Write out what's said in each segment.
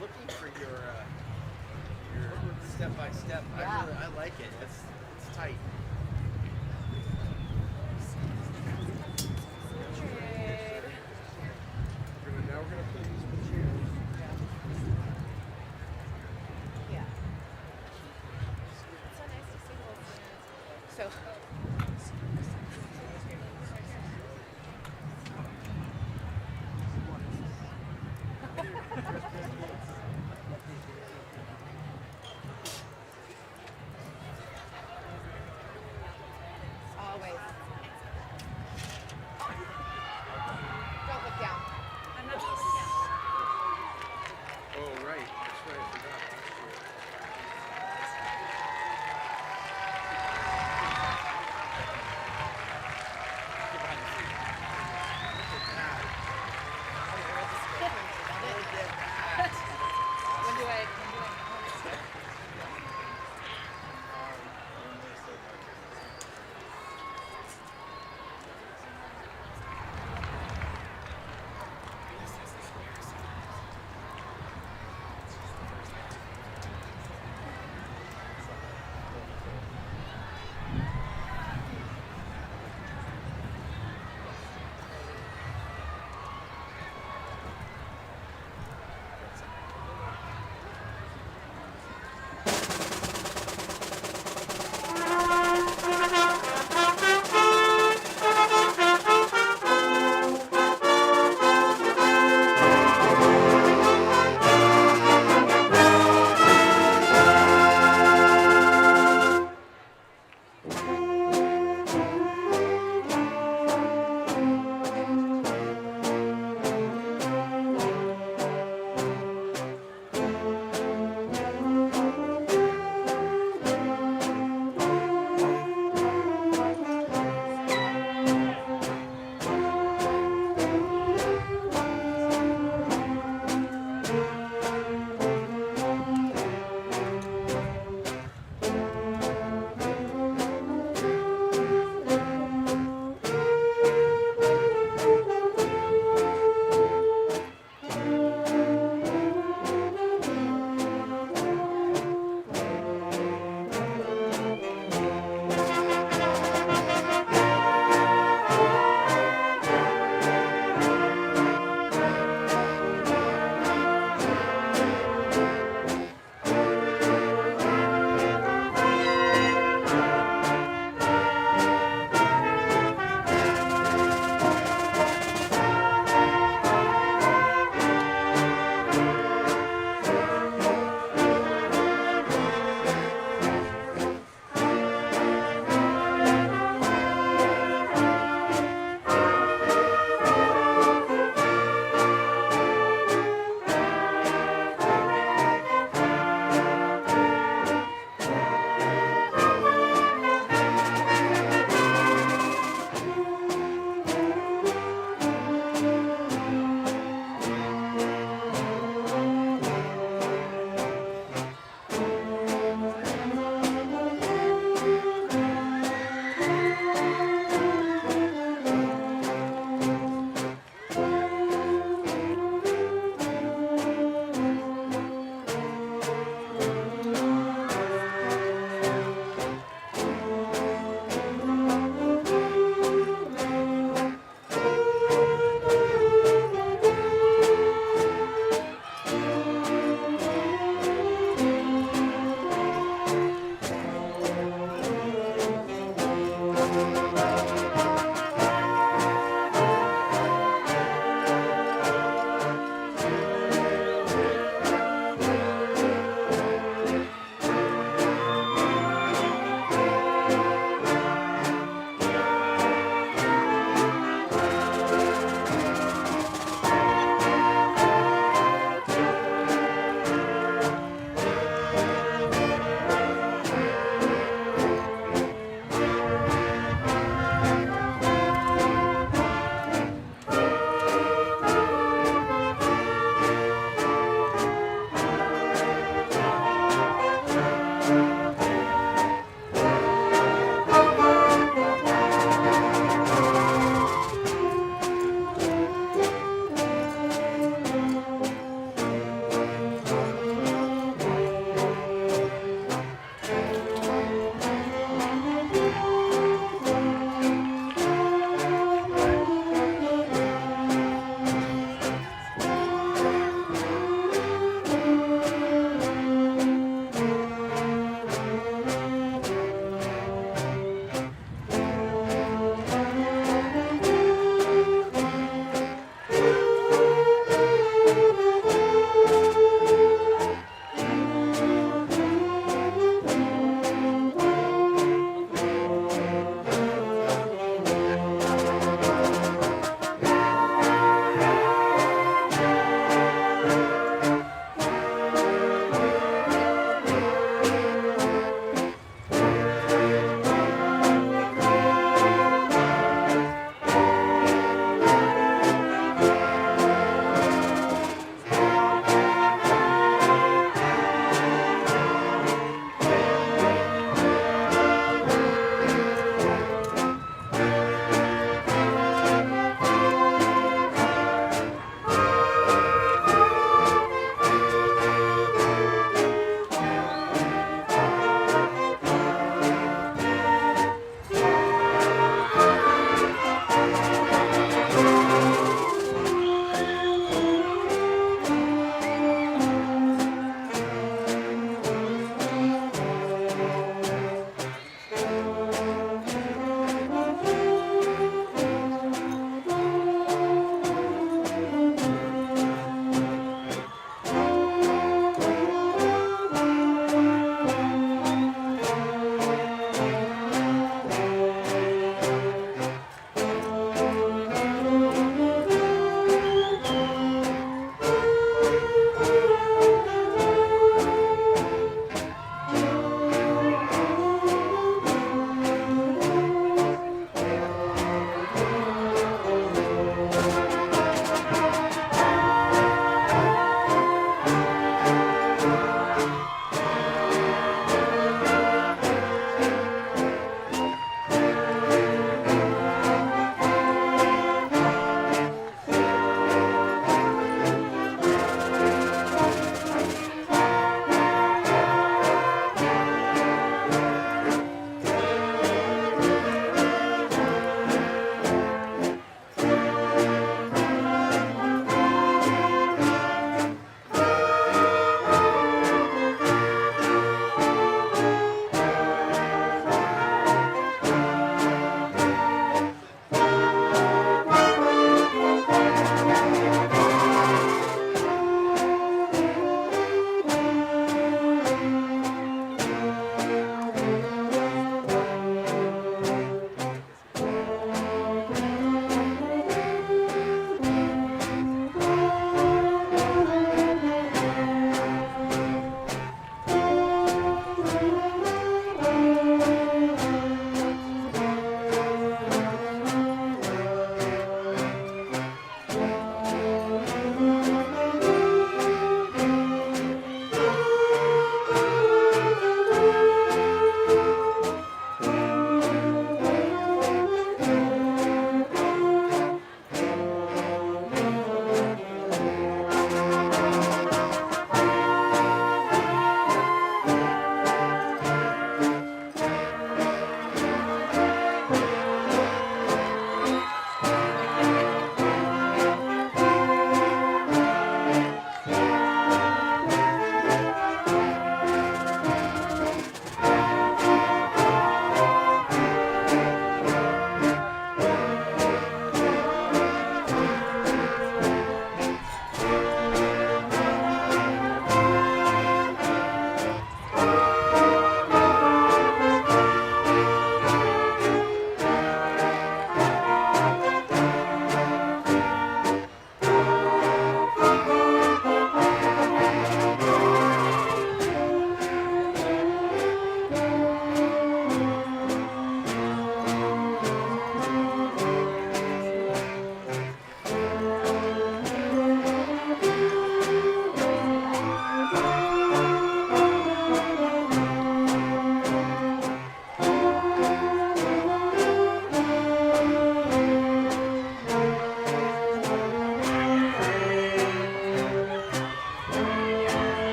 was looking for your step by step. Yeah. I like it. It's tight. Now we're gonna put these in the chairs. Yeah. It's so nice to see both hands. So.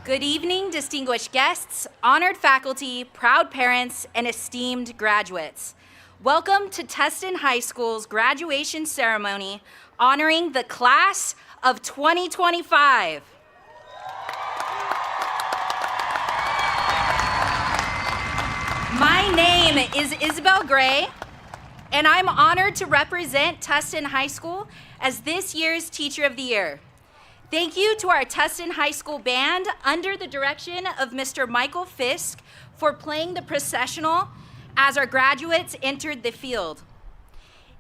Good evening, distinguished guests, honored faculty, proud parents, and esteemed graduates. Welcome to Tustin High School's graduation ceremony honoring the class of 2025. My name is Isabel Gray, and I'm honored to represent Tustin High School as this year's Teacher of the Year. Thank you to our Tustin High School band under the direction of Mr. Michael Fisk for playing the processional as our graduates entered the field.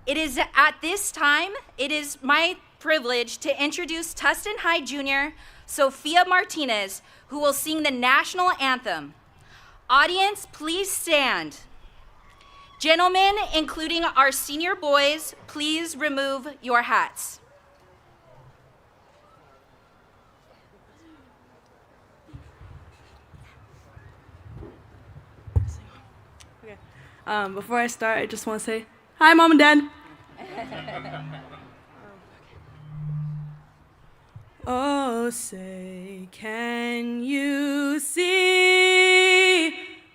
It is at this time, it is my privilege to introduce Tustin High Junior Sophia Martinez, who will sing the national anthem. Audience, please stand. Gentlemen, including our senior boys, please remove your hats. Before I start, I just want to say, hi, Mom and Dad. Oh, say, can you see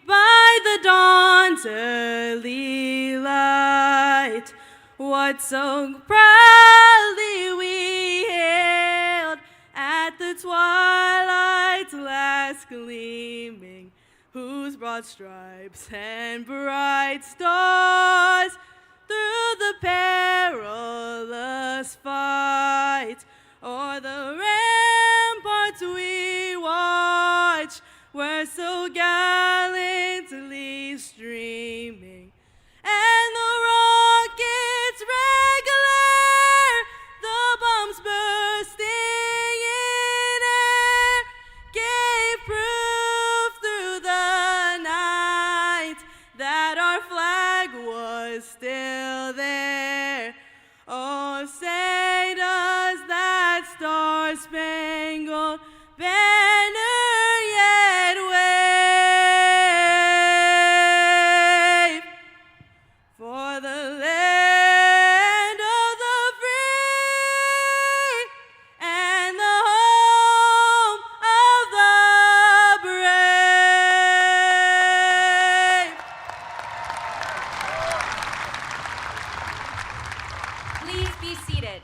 by the dawn's early light what so proudly we hailed at the twilight's last gleaming, whose broad stripes and bright stars through the perilous fight o'er the ramparts we watch were so gallantly streaming, and the rockets regular, the bombs bursting in air, gave proof through the night that our flag was still there. Oh, say does that star-spangled banner yet wave for the land of the free and the home of the brave. Please be seated.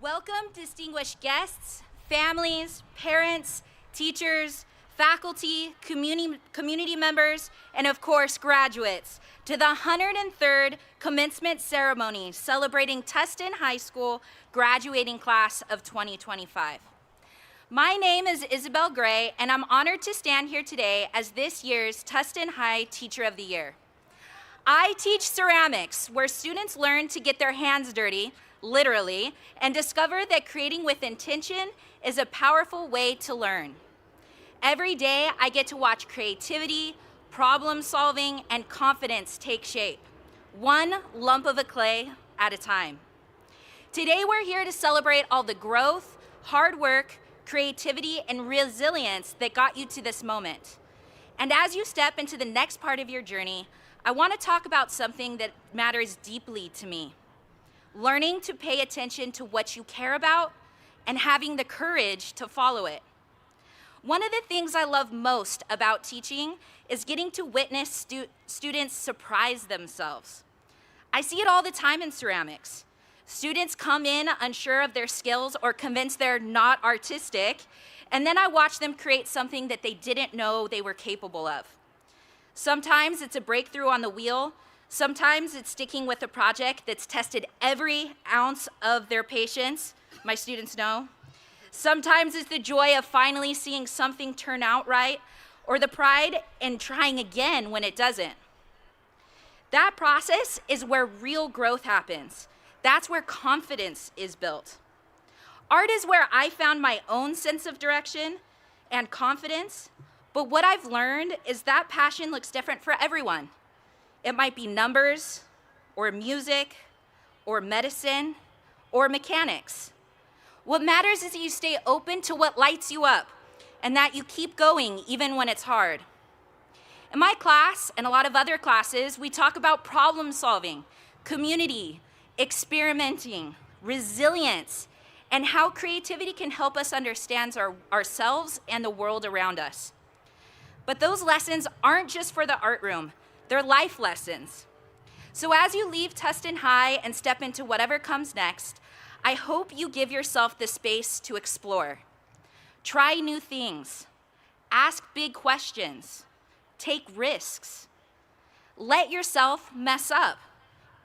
Welcome, distinguished guests, families, parents, teachers, faculty, community members, and of course, graduates, to the 103rd Commencement Ceremony celebrating Tustin High School graduating class of 2025. My name is Isabel Gray, and I'm honored to stand here today as this year's Tustin High Teacher of the Year. I teach ceramics, where students learn to get their hands dirty, literally, and discover that creating with intention is a powerful way to learn. Every day, I get to watch creativity, problem solving, and confidence take shape, one lump of clay at a time. Today, we're here to celebrate all the growth, hard work, creativity, and resilience that got you to this moment. And as you step into the next part of your journey, I want to talk about something that matters deeply to me: learning to pay attention to what you care about and having the courage to follow it. One of the things I love most about teaching is getting to witness students surprise themselves. I see it all the time in ceramics. Students come in unsure of their skills or convinced they're not artistic, and then I watch them create something that they didn't know they were capable of. Sometimes it's a breakthrough on the wheel. Sometimes it's sticking with a project that's tested every ounce of their patience, my students know. Sometimes it's the joy of finally seeing something turn out right, or the pride in trying again when it doesn't. That process is where real growth happens. That's where confidence is built. Art is where I found my own sense of direction and confidence, but what I've learned is that passion looks different for everyone. It might be numbers, or music, or medicine, or mechanics. What matters is that you stay open to what lights you up, and that you keep going even when it's hard. In my class, and a lot of other classes, we talk about problem solving, community, experimenting, resilience, and how creativity can help us understand ourselves and the world around us. But those lessons aren't just for the art room, they're life lessons. So as you leave Tustin High and step into whatever comes next, I hope you give yourself the space to explore. Try new things, ask big questions, take risks. Let yourself mess up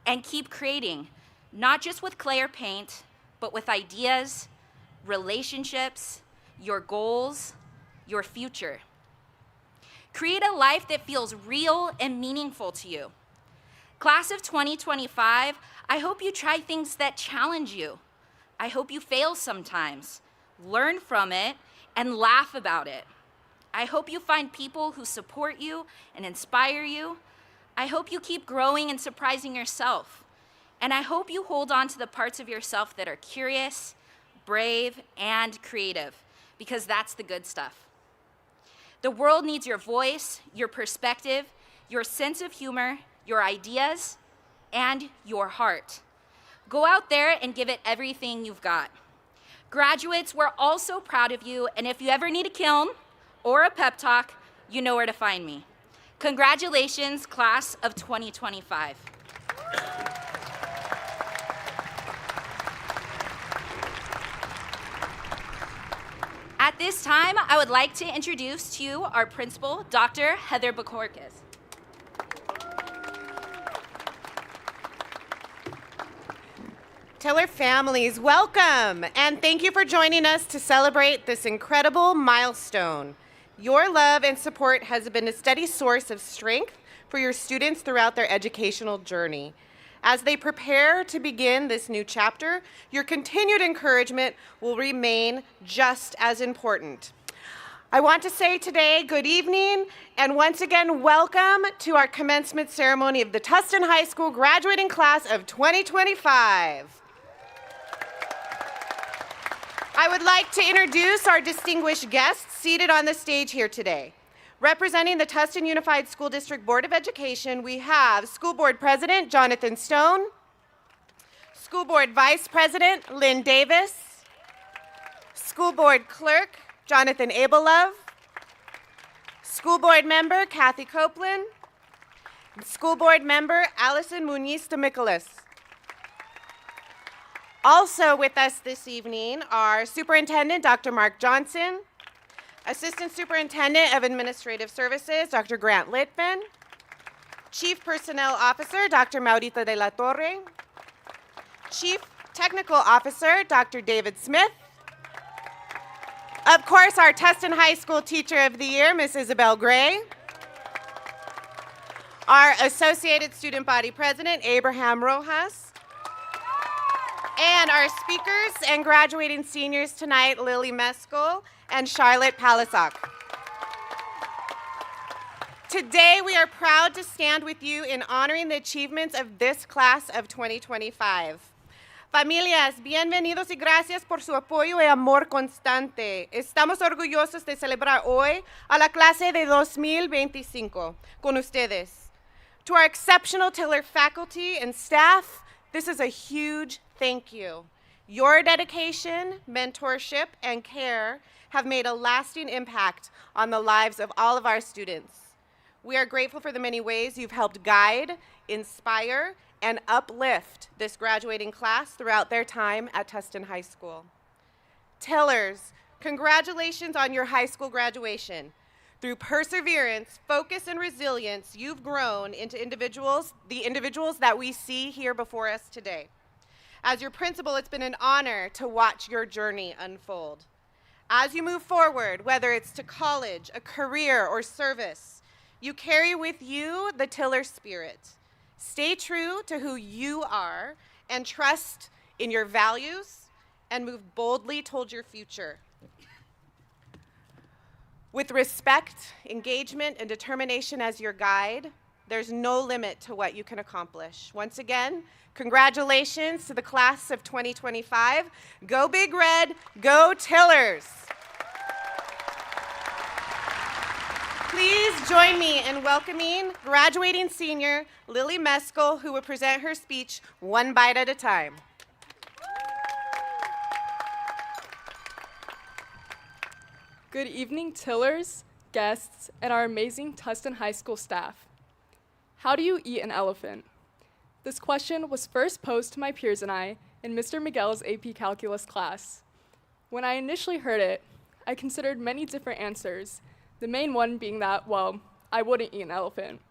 and keep creating, not just with clay or paint, but with ideas, relationships, your goals, your future. Create a life that feels real and meaningful to you. Class of 2025, I hope you try things that challenge you. I hope you fail sometimes, learn from it, and laugh about it. I hope you find people who support you and inspire you. I hope you keep growing and surprising yourself. And I hope you hold on to the parts of yourself that are curious, brave, and creative, because that's the good stuff. The world needs your voice, your perspective, your sense of humor, your ideas, and your heart. Go out there and give it everything you've got. Graduates, we're all so proud of you, and if you ever need a kiln or a pep talk, you know where to find me. Congratulations, class of 2025. At this time, I would like to introduce to you our principal, Dr. Heather Bakorkis. Tiller families, welcome, and thank you for joining us to celebrate this incredible milestone. Your love and support has been a steady source of strength for your students throughout their educational journey. As they prepare to begin this new chapter, your continued encouragement will remain just as important. I want to say today, good evening, and once again, welcome to our commencement ceremony of the Tustin High School graduating class of 2025. I would like to introduce our distinguished guests seated on the stage here today. Representing the Tustin Unified School District Board of Education, we have School Board President Jonathan Stone, School Board Vice President Lynn Davis, School Board Clerk Jonathan Abelove, School Board Member Kathy Copeland, and School Board Member Allison Muniz de Michelis. Also with us this evening are Superintendent Dr. Mark Johnson, Assistant Superintendent of Administrative Services Dr. Grant Litvin, Chief Personnel Officer Dr. Maurita de la Torre, Chief Technical Officer Dr. David Smith, of course our Tustin High School Teacher of the Year, Ms. Isabel Gray, our Associated Student Body President, Abraham Rojas, and our speakers and graduating seniors tonight, Lily Meskel and Charlotte Palisak. Today, we are proud to stand with you in honoring the achievements of this class of 2025. Familias, bienvenidos y gracias por su apoyo y amor constante. Estamos orgullosos de celebrar hoy a la clase de 2025 con ustedes. To our exceptional Tiller faculty and staff, this is a huge thank you. Your dedication, mentorship, and care have made a lasting impact on the lives of all of our students. We are grateful for the many ways you've helped guide, inspire, and uplift this graduating class throughout their time at Tustin High School. Tillers, congratulations on your high school graduation. Through perseverance, focus, and resilience, you've grown into the individuals that we see here before us today. As your principal, it's been an honor to watch your journey unfold. As you move forward, whether it's to college, a career, or service, you carry with you the Tiller spirit. Stay true to who you are and trust in your values and move boldly toward your future. With respect, engagement, and determination as your guide, there's no limit to what you can accomplish. Once again, congratulations to the class of 2025. Go Big Red, go Tillers. Please join me in welcoming graduating senior Lily Meskel, who will present her speech one bite at a time. Good evening, Tillers, guests, and our amazing Tustin High School staff. How do you eat an elephant? This question was first posed to my peers and I in Mr. Miguel's AP Calculus class. When I initially heard it, I considered many different answers, the main one being that, well, I wouldn't eat an elephant.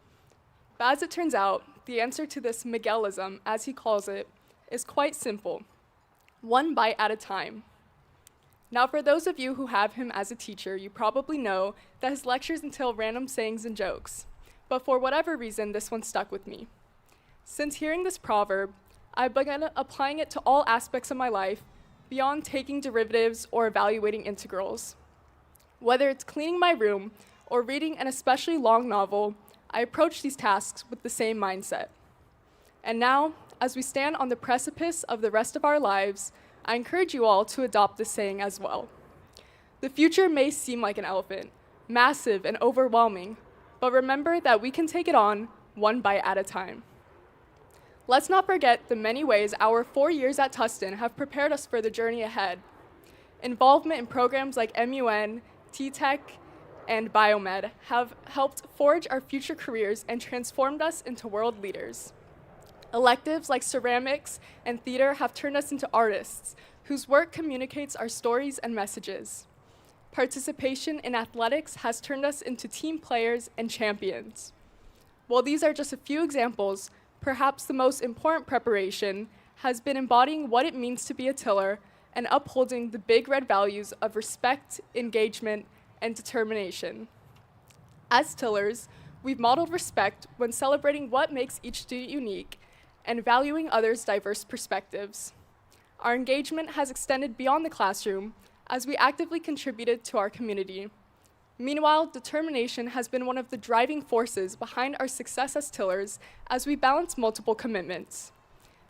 But as it turns out, the answer to this Miguelism, as he calls it, is quite simple: one bite at a time. Now, for those of you who have him as a teacher, you probably know that his lectures entail random sayings and jokes, but for whatever reason, this one stuck with me. Since hearing this proverb, I began applying it to all aspects of my life, beyond taking derivatives or evaluating integrals. Whether it's cleaning my room or reading an especially long novel, I approach these tasks with the same mindset. And now, as we stand on the precipice of the rest of our lives, I encourage you all to adopt this saying as well. The future may seem like an elephant, massive and overwhelming, but remember that we can take it on one bite at a time. Let's not forget the many ways our 4 years at Tustin have prepared us for the journey ahead. Involvement in programs like MUN, T-Tech, and Biomed have helped forge our future careers and transformed us into world leaders. Electives like ceramics and theater have turned us into artists whose work communicates our stories and messages. Participation in athletics has turned us into team players and champions. While these are just a few examples, perhaps the most important preparation has been embodying what it means to be a tiller and upholding the big red values of respect, engagement, and determination. As tillers, we've modeled respect when celebrating what makes each student unique and valuing others' diverse perspectives. Our engagement has extended beyond the classroom as we actively contributed to our community. Meanwhile, determination has been one of the driving forces behind our success as tillers as we balance multiple commitments.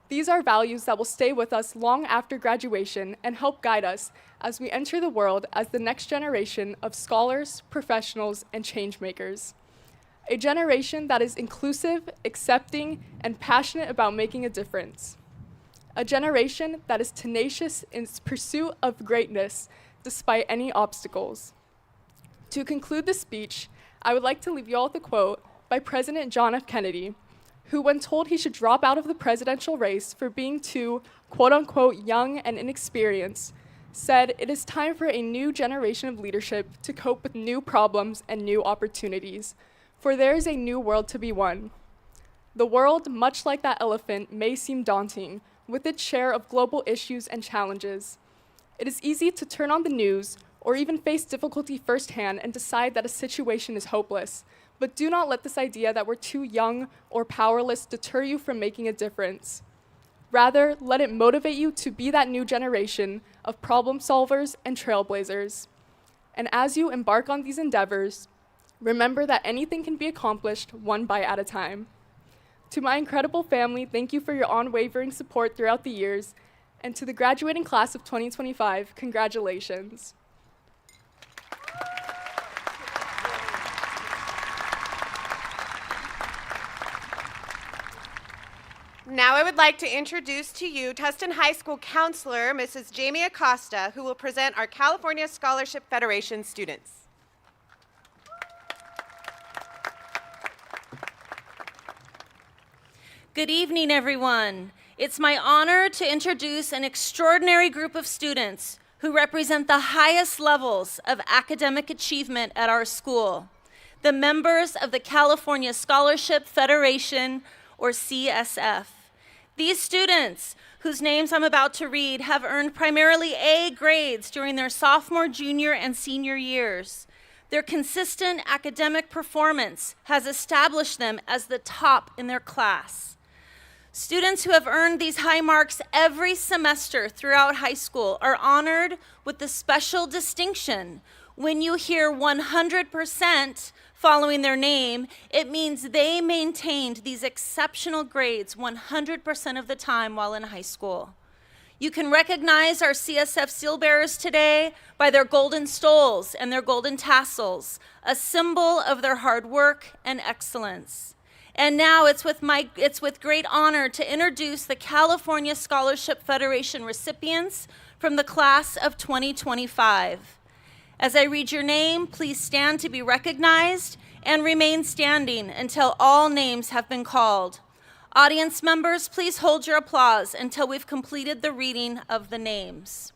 These are values that will stay with us long after graduation and help guide us as we enter the world as the next generation of scholars, professionals, and change makers. A generation that is inclusive, accepting, and passionate about making a difference. A generation that is tenacious in its pursuit of greatness despite any obstacles. To conclude the speech, I would like to leave you all with a quote by President John F. Kennedy, who, when told he should drop out of the presidential race for being too, quote-unquote, young and inexperienced, said, "It is time for a new generation of leadership to cope with new problems and new opportunities, for there is a new world to be won." The world, much like that elephant, may seem daunting, with its share of global issues and challenges. It is easy to turn on the news or even face difficulty firsthand and decide that a situation is hopeless. But do not let this idea that we're too young or powerless deter you from making a difference. Rather, let it motivate you to be that new generation of problem solvers and trailblazers. And as you embark on these endeavors, remember that anything can be accomplished one bite at a time. To my incredible family, thank you for your unwavering support throughout the years. And to the graduating class of 2025, congratulations. Now I would like to introduce to you Tustin High School counselor, Mrs. Jamie Acosta, who will present our California Scholarship Federation students. Good evening, everyone. It's my honor to introduce an extraordinary group of students who represent the highest levels of academic achievement at our school, the members of the California Scholarship Federation, or CSF. These students, whose names I'm about to read, have earned primarily A grades during their sophomore, junior, and senior years. Their consistent academic performance has established them as the top in their class. Students who have earned these high marks every semester throughout high school are honored with the special distinction. When you hear 100% following their name, it means they maintained these exceptional grades 100% of the time while in high school. You can recognize our CSF seal bearers today by their golden stoles and their golden tassels, a symbol of their hard work and excellence. And now it's with great honor to introduce the California Scholarship Federation recipients from the class of 2025. As I read your name, please stand to be recognized and remain standing until all names have been called. Audience members, please hold your applause until we've completed the reading of the names.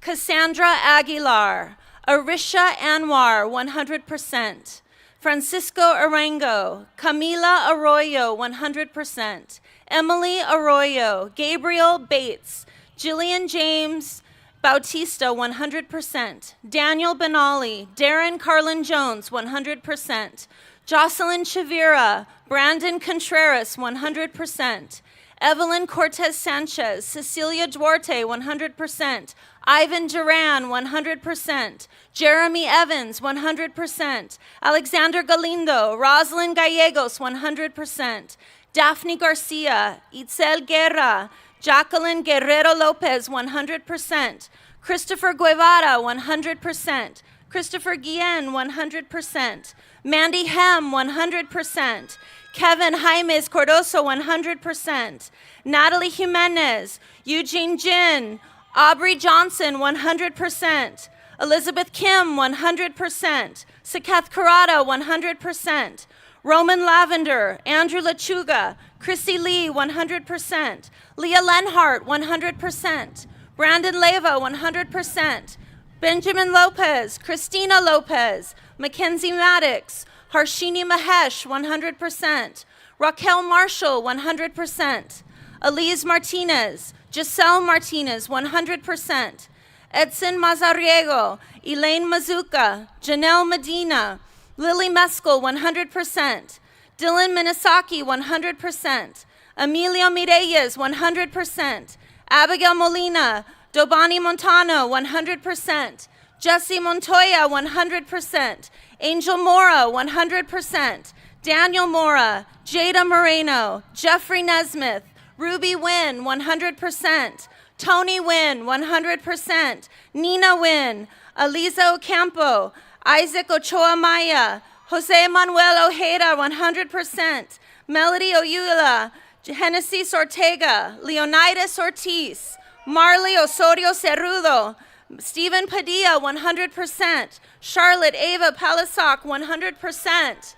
Cassandra Aguilar, Arisha Anwar, 100%. Francisco Arango, Camila Arroyo, 100%. Emily Arroyo, Gabriel Bates, Jillian James Bautista, 100%. Daniel Benali, Darren Carlin Jones, 100%. Jocelyn Chavira, Brandon Contreras, 100%. Evelyn Cortez Sanchez, Cecilia Duarte, 100%. Ivan Duran, 100%. Jeremy Evans, 100%. Alexander Galindo, Rosalind Gallegos, 100%. Daphne Garcia, Itzel Guerra, Jacqueline Guerrero Lopez, 100%. Christopher Guevara, 100%. Christopher Guillen, 100%. Mandy Hem, 100%. Kevin Jaimes Cordoso, 100%. Natalie Jimenez, Eugene Jin, Aubrey Johnson, 100%. Elizabeth Kim, 100%. Saketh Karada, 100%. Roman Lavender, Andrew Lechuga, Chrissy Lee, 100%. Leah Lenhart, 100%. Brandon Leva, 100%. Benjamin Lopez, Christina Lopez, Mackenzie Maddox, Harshini Mahesh, 100%. Raquel Marshall, 100%. Elise Martinez, Giselle Martinez, 100%. Edson Mazariego, Elaine Mazuka, Janelle Medina, Lily Meskel, 100%. Dylan Minisaki, 100%. Emilio Mireyes, 100%. Abigail Molina, Dobani Montano, 100%. Jesse Montoya, 100%. Angel Mora, 100%. Daniel Mora, Jada Moreno, Jeffrey Nesmith, Ruby Wynn, 100%. Tony Wynn, 100%. Nina Wynn, Aliza Ocampo, Isaac Ochoa Maya, Jose Manuel Ojeda, 100%. Melody Oyula, Genesis Ortega, Leonidas Ortiz, Marley Osorio Cerrudo, Stephen Padilla, 100%. Charlotte Ava Palisak, 100%.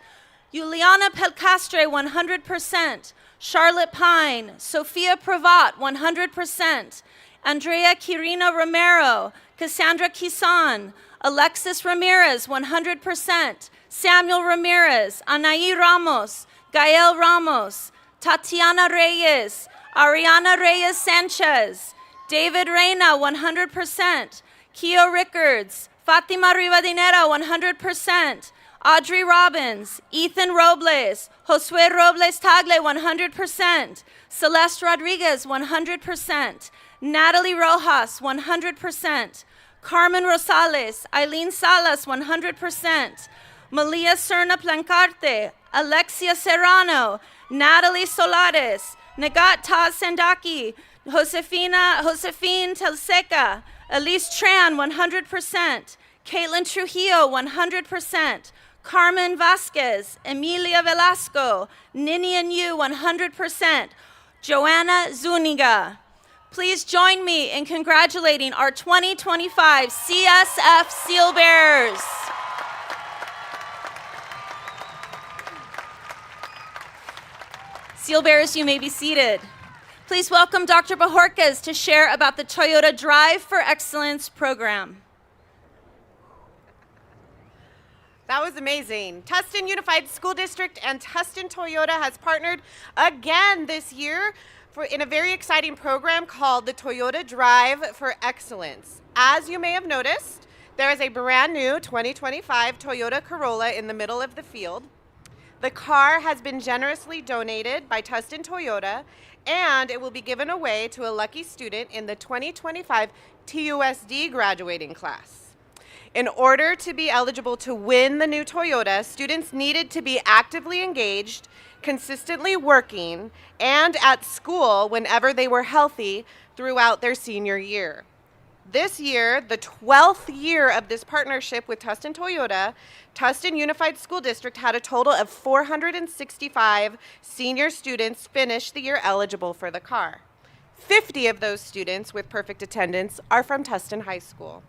Juliana Pelcastre, 100%. Charlotte Pine, Sophia Pravat, 100%. Andrea Quirino Romero, Cassandra Kisan, Alexis Ramirez, 100%. Samuel Ramirez, Anaí Ramos, Gael Ramos, Tatiana Reyes, Ariana Reyes Sanchez, David Reyna, 100%. Keo Rickards, Fatima Rivadinera, 100%. Audrey Robbins, Ethan Robles, Josue Robles Tagle, 100%. Celeste Rodriguez, 100%. Natalie Rojas, 100%. Carmen Rosales, Eileen Salas, 100%. Malia Serna Plancarte, Alexia Serrano, Natalie Solares, Nagat Taz Sandaki, Josefine Telseca, Elise Tran, 100%. Caitlin Trujillo, 100%. Carmen Vasquez, Emilia Velasco, Ninian Yu, 100%. Joanna Zuniga. Please join me in congratulating our 2025 CSF Seal Bearers. Seal Bearers, you may be seated. Please welcome Dr. Bajorquez to share about the Toyota Drive for Excellence program. That was amazing. Tustin Unified School District and Tustin Toyota has partnered again this year in a very exciting program called the Toyota Drive for Excellence. As you may have noticed, there is a brand new 2025 Toyota Corolla in the middle of the field. The car has been generously donated by Tustin Toyota, and it will be given away to a lucky student in the 2025 TUSD graduating class. In order to be eligible to win the new Toyota, students needed to be actively engaged, consistently working, and at school whenever they were healthy throughout their senior year. This year, the 12th year of this partnership with Tustin Toyota, Tustin Unified School District had a total of 465 senior students finish the year eligible for the car. 50 of those students with perfect attendance are from Tustin High School.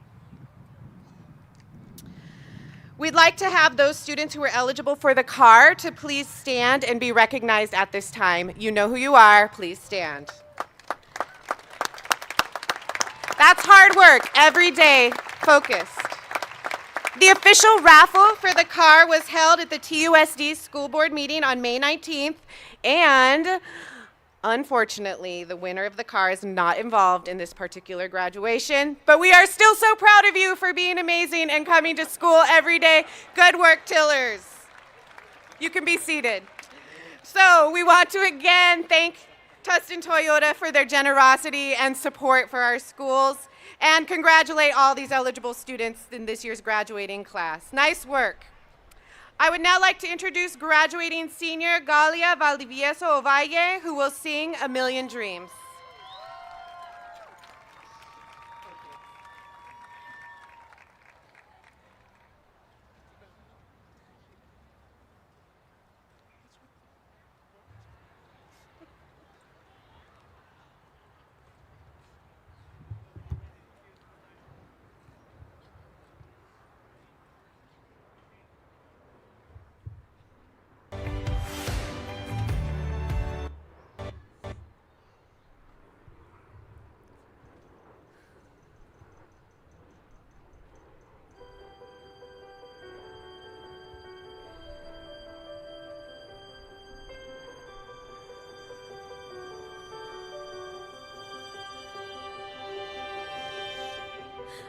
We'd like to have those students who are eligible for the car to please stand and be recognized at this time. You know who you are, please stand. That's hard work, every day, focused. The official raffle for the car was held at the TUSD school board meeting on May 19th, and unfortunately, the winner of the car is not involved in this particular graduation, but we are still so proud of you for being amazing and coming to school every day. Good work, Tillers. You can be seated. So we want to again thank Tustin Toyota for their generosity and support for our schools, and congratulate all these eligible students in this year's graduating class. Nice work. I would now like to introduce graduating senior Galia Valdivieso Ovalle, who will sing A Million Dreams.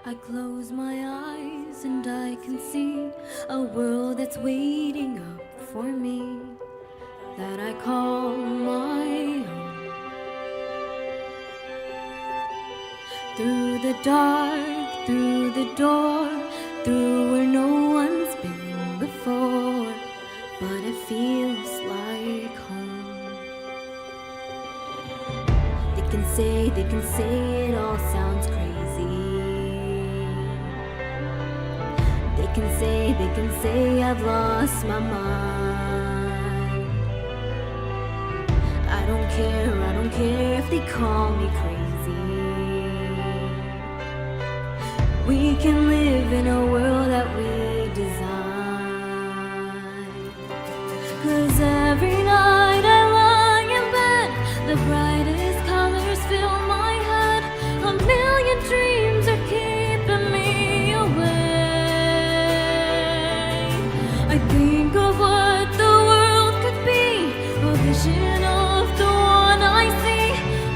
I close my eyes and I can see a world that's waiting up for me, that I call my own. Through the dark, through the door, through where no one's been before, but it feels like home. They can say it all sounds crazy. They can say I've lost my mind. I don't care if they call me crazy. We can live in a world that we design. 'Cause every night I lie in bed, the brightest colors fill my head. A million dreams are keeping me awake. I think of what the world could be, a vision of the one I see.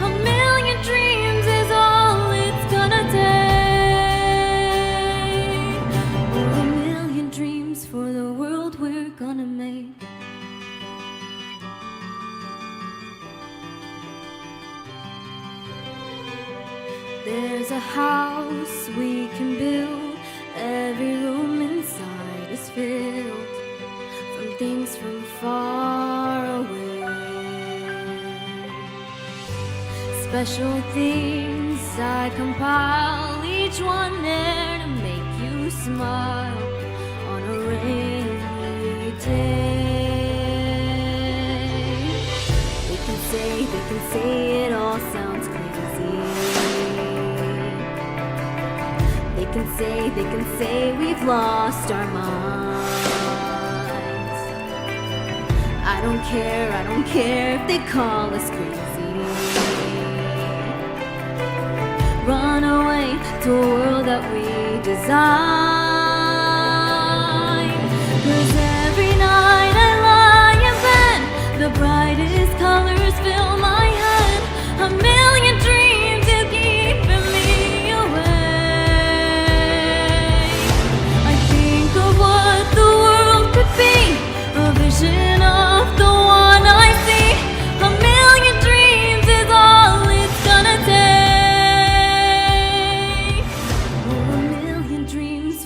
A million dreams is all it's gonna take. Oh, a million dreams for the world we're gonna make. There's a house we can build, every room inside is filled from things from far away. Special things I compile, each one there to make you smile on a rainy day. They can say it all sounds crazy. They can say we've lost our minds. I don't care if they call us crazy. Run away to a world that we design. 'Cause every night I lie in bed, the brightest colors fill my head. A million dreams is keeping me awake. I think of what the world could be, a vision of the one I see. A million dreams is all it's gonna take. Oh, a million dreams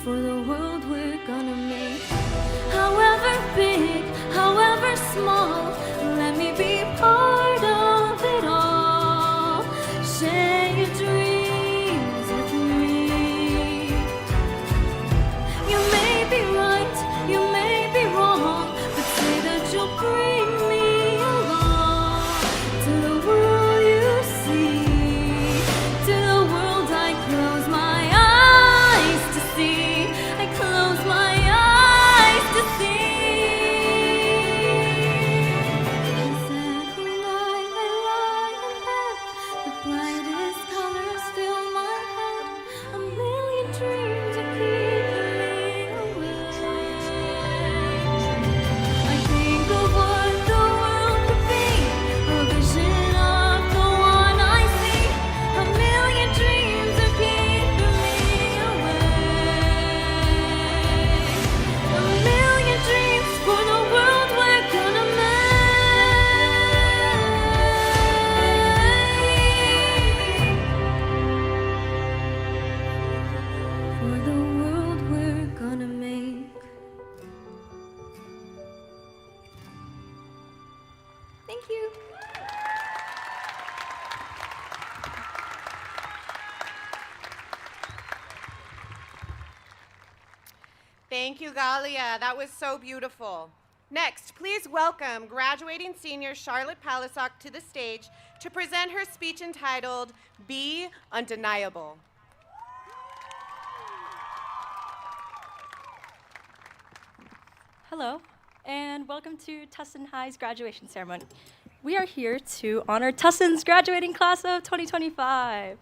brightest colors fill my head, a million dreams are keeping me awake. I think of what the world could be, a vision of the one I see, a million dreams are keeping me awake. A million dreams for the world we're gonna make. For the world we're gonna make. Thank you. Thank you, Galia. That was so beautiful. Next, please welcome graduating senior Charlotte Palisock to the stage to present her speech entitled, Be Undeniable. Hello, and welcome to Tustin High's graduation ceremony. We are here to honor Tustin's graduating class of 2025.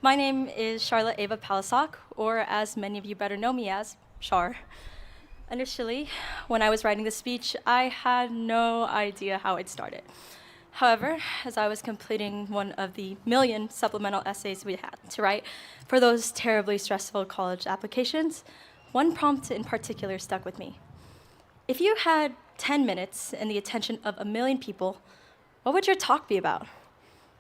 My name is Charlotte Ava Palisock, or as many of you better know me as, Char. Initially, when I was writing the speech, I had no idea how I'd start it. However, as I was completing one of the million supplemental essays we had to write for those terribly stressful college applications, one prompt in particular stuck with me. If you had 10 minutes and the attention of 1 million people, what would your talk be about?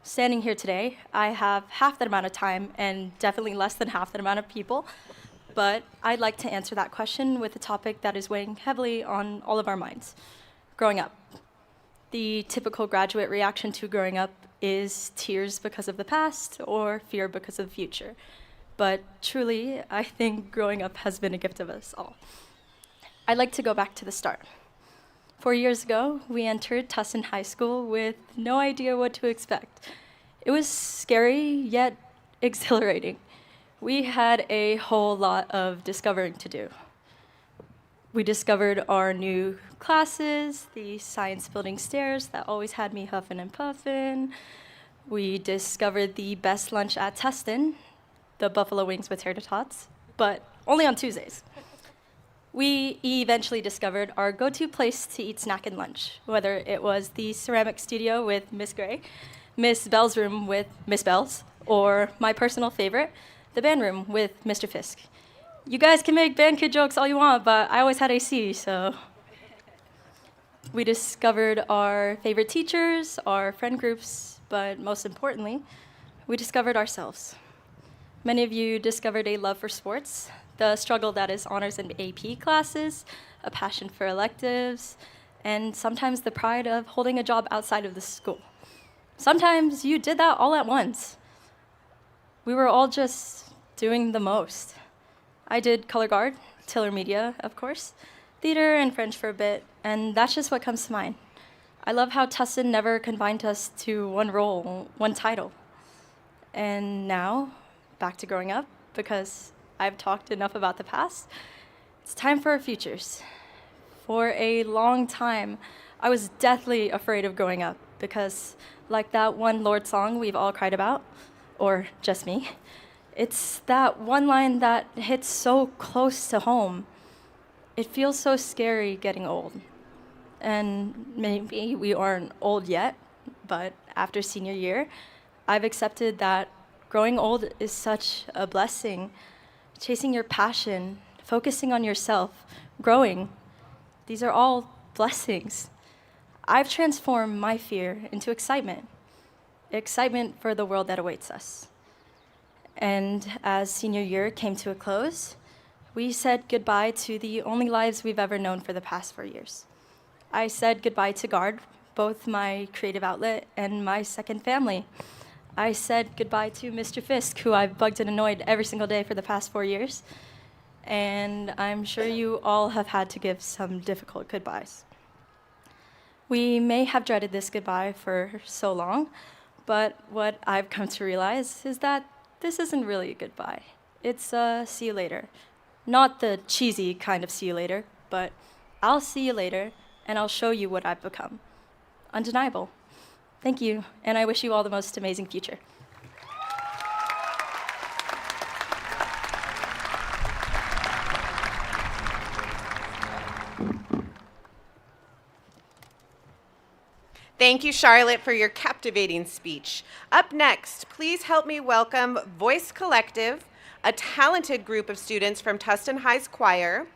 Standing here today, I have half that amount of time and definitely less than half that amount of people, but I'd like to answer that question with a topic that is weighing heavily on all of our minds, growing up. The typical graduate reaction to growing up is tears because of the past or fear because of the future. But truly, I think growing up has been a gift of us all. I'd like to go back to the start. 4 years ago, we entered Tustin High School with no idea what to expect. It was scary, yet exhilarating. We had a whole lot of discovering to do. We discovered our new classes, the science building stairs that always had me huffing and puffing. We discovered the best lunch at Tustin, the buffalo wings with tater tots, but only on Tuesdays. We eventually discovered our go-to place to eat snack and lunch, whether it was the ceramic studio with Miss Gray, Miss Bell's room with Miss Bells, or my personal favorite, the band room with Mr. Fisk. You guys can make band kid jokes all you want, but I always had AC, so. We discovered our favorite teachers, our friend groups, but most importantly, we discovered ourselves. Many of you discovered a love for sports, the struggle that is honors and AP classes, a passion for electives, and sometimes the pride of holding a job outside of the school. Sometimes you did that all at once. We were all just doing the most. I did color guard, Tiller Media, of course, theater and French for a bit, and that's just what comes to mind. I love how Tustin never confined us to one role, one title. And now, back to growing up, because I've talked enough about the past, it's time for our futures. For a long time, I was deathly afraid of growing up because, like that one Lorde song we've all cried about, or just me, it's that one line that hits so close to home. It feels so scary getting old. And maybe we aren't old yet, but after senior year, I've accepted that growing old is such a blessing. Chasing your passion, focusing on yourself, growing, these are all blessings. I've transformed my fear into excitement for the world that awaits us. And as senior year came to a close, we said goodbye to the only lives we've ever known for the past 4 years. I said goodbye to GARD, both my creative outlet and my second family. I said goodbye to Mr. Fisk, who I've bugged and annoyed every single day for the past 4 years. And I'm sure you all have had to give some difficult goodbyes. We may have dreaded this goodbye for so long, but what I've come to realize is that this isn't really a goodbye. It's a see you later. Not the cheesy kind of see you later, but I'll see you later, and I'll show you what I've become. Undeniable. Thank you, and I wish you all the most amazing future. Thank you, Charlotte, for your captivating speech. Up next, please help me welcome Voice Collective, a talented group of students from Tustin High's choir,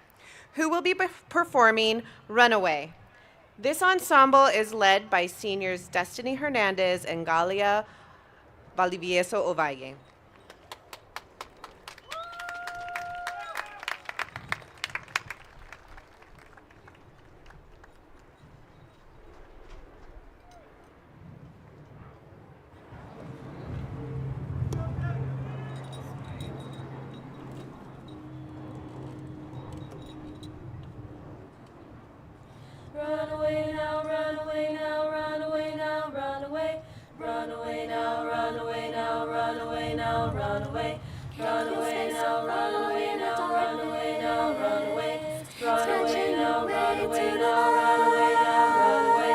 who will be performing Runaway. This ensemble is led by seniors Destiny Hernandez and Galia Valdivieso Ovalle. Run away now, run away now, run away now, run away. Run away now, run away now, run away now, run away. Run away now, run away now, run away now, run away. Run away now, run away now, run away now, run away.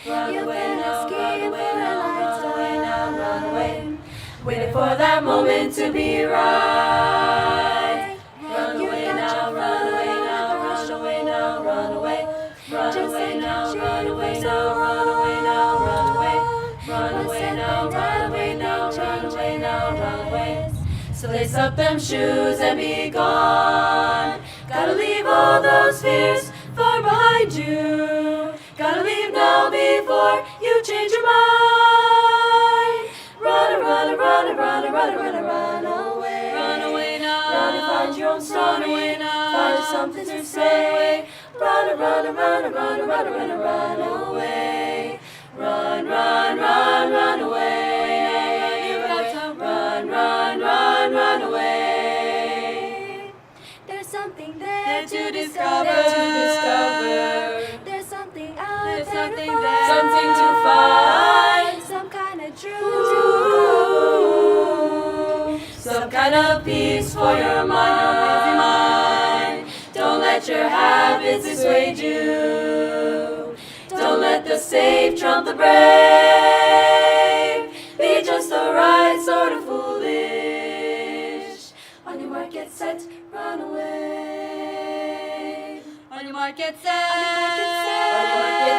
Run away now, run away now, run away now, run away. Waiting for that moment to be right. Run away now, run away now, run away now, run away. Run away now, run away now, run away now, run away. Run away now, run away now, run away now, run away. So lace up them shoes and be gone. Gotta leave all those fears far behind you. Gotta leave now before you change your mind. Run, run, run, run, run, run, run away. Run away now. Run and find your own story. Find something to say. Run, run, run, run, run, run, run away. Run, run, run, run away. You've got to run, run, run, run away. There's something there to discover. There's something out there something to find. Some kind of truth. Some kind of peace for your mind, your busy mind. Don't let your habits dissuade you. Don't let the safe trump the brave. Be just the right sort of foolish. On your mark, get set, run away. On your mark, get set. On your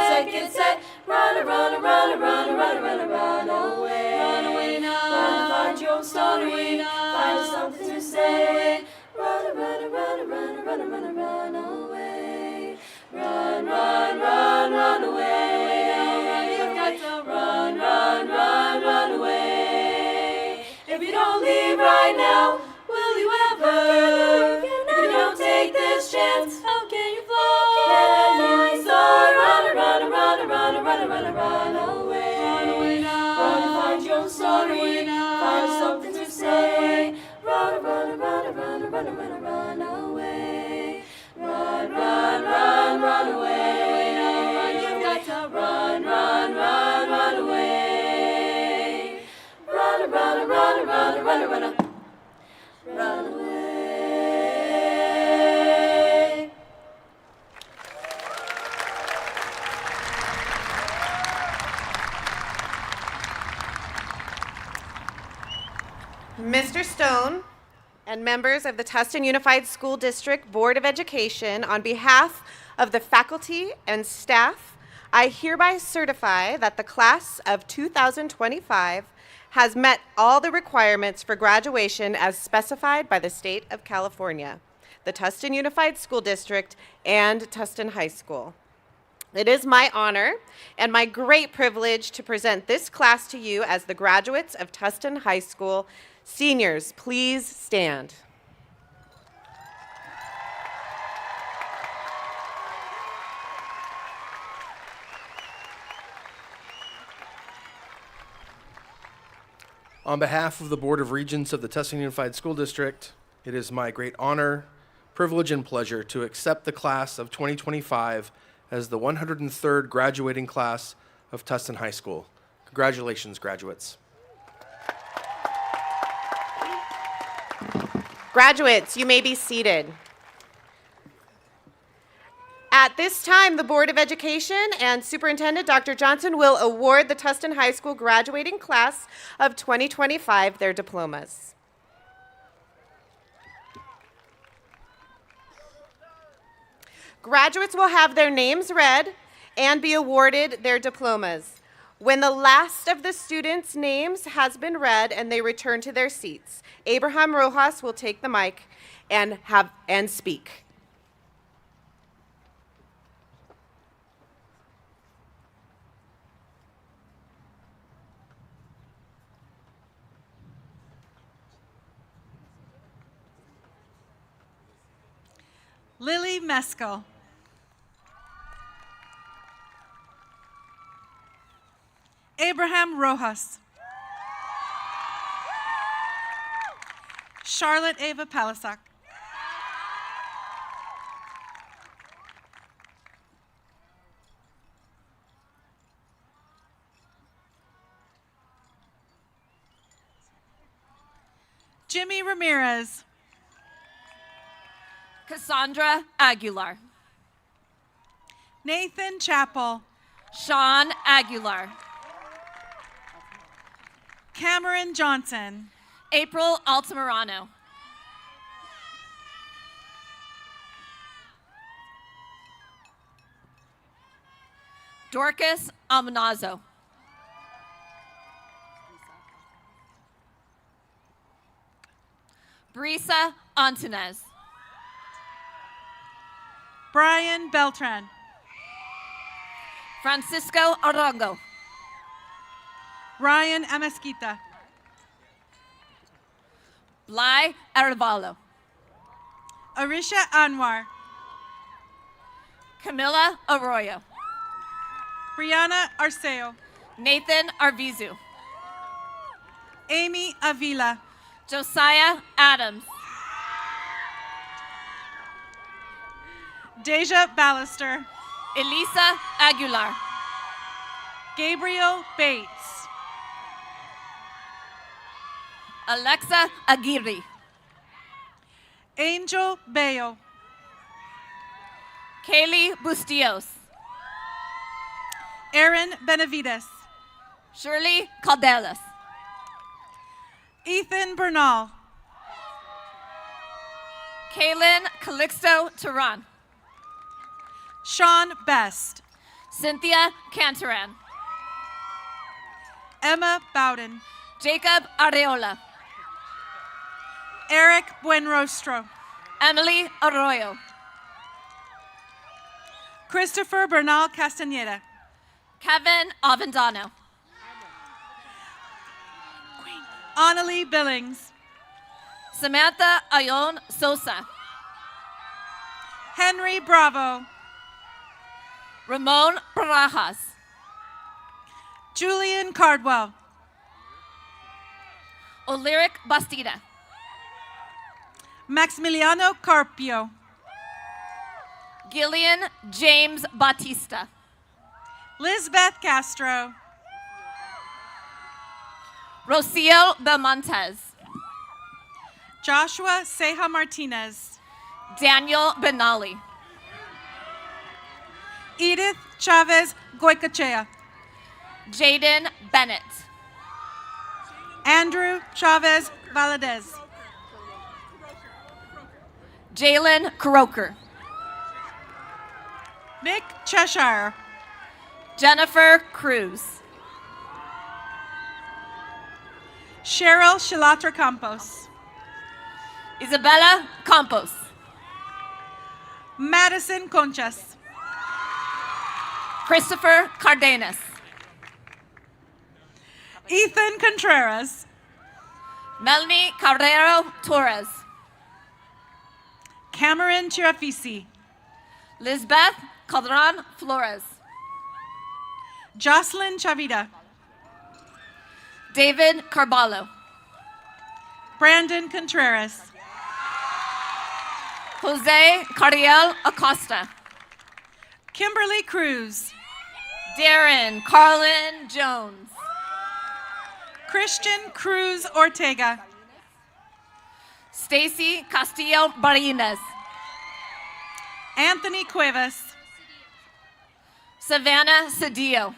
mark, get set. Run, run, run, run, run, run, run away. Run away now. Run, find your own story. Find something to say. Run, run, run, run, run, run, run away. Run, run, run, run away. You've got to run, run, run, run away. If you don't leave right now, will you ever? If you don't take this chance, how can you fly? So run, run, run, run, run, run, run away. Run away now. Run and find your own story. Find something to say. Run, run, run, run, run, run, run away. Run, run, run, run away. You've got to run, run, run, run away. Run, run, run, run, run, run, run away. Mr. Stone and members of the Tustin Unified School District Board of Education, on behalf of the faculty and staff, I hereby certify that the class of 2025 has met all the requirements for graduation as specified by the state of California, the Tustin Unified School District, and Tustin High School. It is my honor and my great privilege to present this class to you as the graduates of Tustin High School. Seniors, please stand. On behalf of the Board of Regents of the Tustin Unified School District, it is my great honor, privilege, and pleasure to accept the class of 2025 as the 103rd graduating class of Tustin High School. Congratulations, graduates. Graduates, you may be seated. At this time, the Board of Education and Superintendent Dr. Johnson will award the Tustin High School graduating class of 2025 their diplomas. Graduates will have their names read and be awarded their diplomas. When the last of the students' names has been read and they return to their seats, Abraham Rojas will take the mic and speak. Lily Mescal. Abraham Rojas. Charlotte Ava Palisak. Jimmy Ramirez. Cassandra Aguilar. Nathan Chappell. Sean Aguilar. Cameron Johnson. April Altamirano. Dorcas Amonazo. Brisa Antunes. Brian Beltran. Francisco Arango. Ryan Amesquita. Blai Arevalo. Arisha Anwar. Camila Arroyo. Brianna Arceo. Nathan Arvizu. Amy Avila. Josiah Adams. Deja Ballister. Elisa Aguilar. Gabriel Bates. Alexa Aguirre. Angel Bayo. Kaylee Bustillos. Aaron Benavides. Shirley Caldelas. Ethan Bernal. Kaylin Calixto Turan. Sean Best. Cynthia Cantaran. Emma Bowden. Jacob Areola. Eric Buenrostro. Emily Arroyo. Christopher Bernal Castaneda. Kevin Avendano. Annalie Billings. Samantha Ayon Sosa. Henry Bravo. Ramon Barajas. Julian Cardwell. Olyric Bastida. Maximiliano Carpio. Gillian James Batista. Lizbeth Castro. Rocio Belmontes. Joshua Ceja Martinez. Daniel Benali. Edith Chavez Goycochea. Jaden Bennett. Andrew Chavez Valadez. Jalen Croker. Nick Cheshire. Jennifer Cruz. Cheryl Shilatra Campos. Isabella Campos. Madison Conchas. Christopher Cardenas. Ethan Contreras. Melanie Carrero Torres. Cameron Chirafisi. Lisbeth Calderon Flores. Jocelyn Chavita. David Carballo. Brandon Contreras. Jose Cardiel Acosta. Kimberly Cruz. Darren Carlin Jones. Christian Cruz Ortega. Stacy Castillo Barinas. Anthony Cuevas. Savannah Cedillo.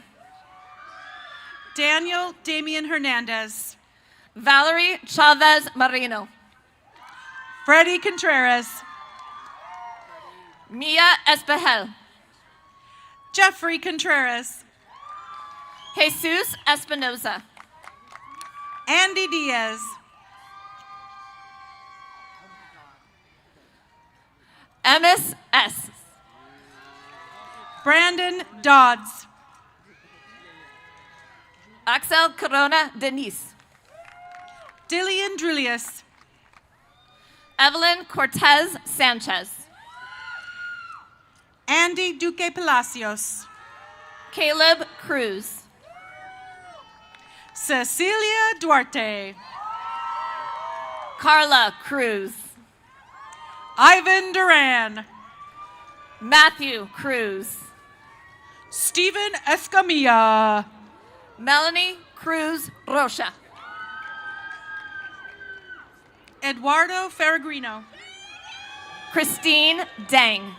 Daniel Damian Hernandez. Valerie Chavez Marino. Freddie Contreras. Mia Espejel. Jeffrey Contreras. Jesus Espinoza. Andy Diaz. Emis S. Brandon Dodds. Axel Corona Denise. Dillian Drulius. Evelyn Cortez Sanchez. Andy Duque Palacios. Caleb Cruz. Cecilia Duarte. Carla Cruz. Ivan Duran. Matthew Cruz. Stephen Escamilla. Melanie Cruz Rocha. Eduardo Ferragrino. Christine Dang.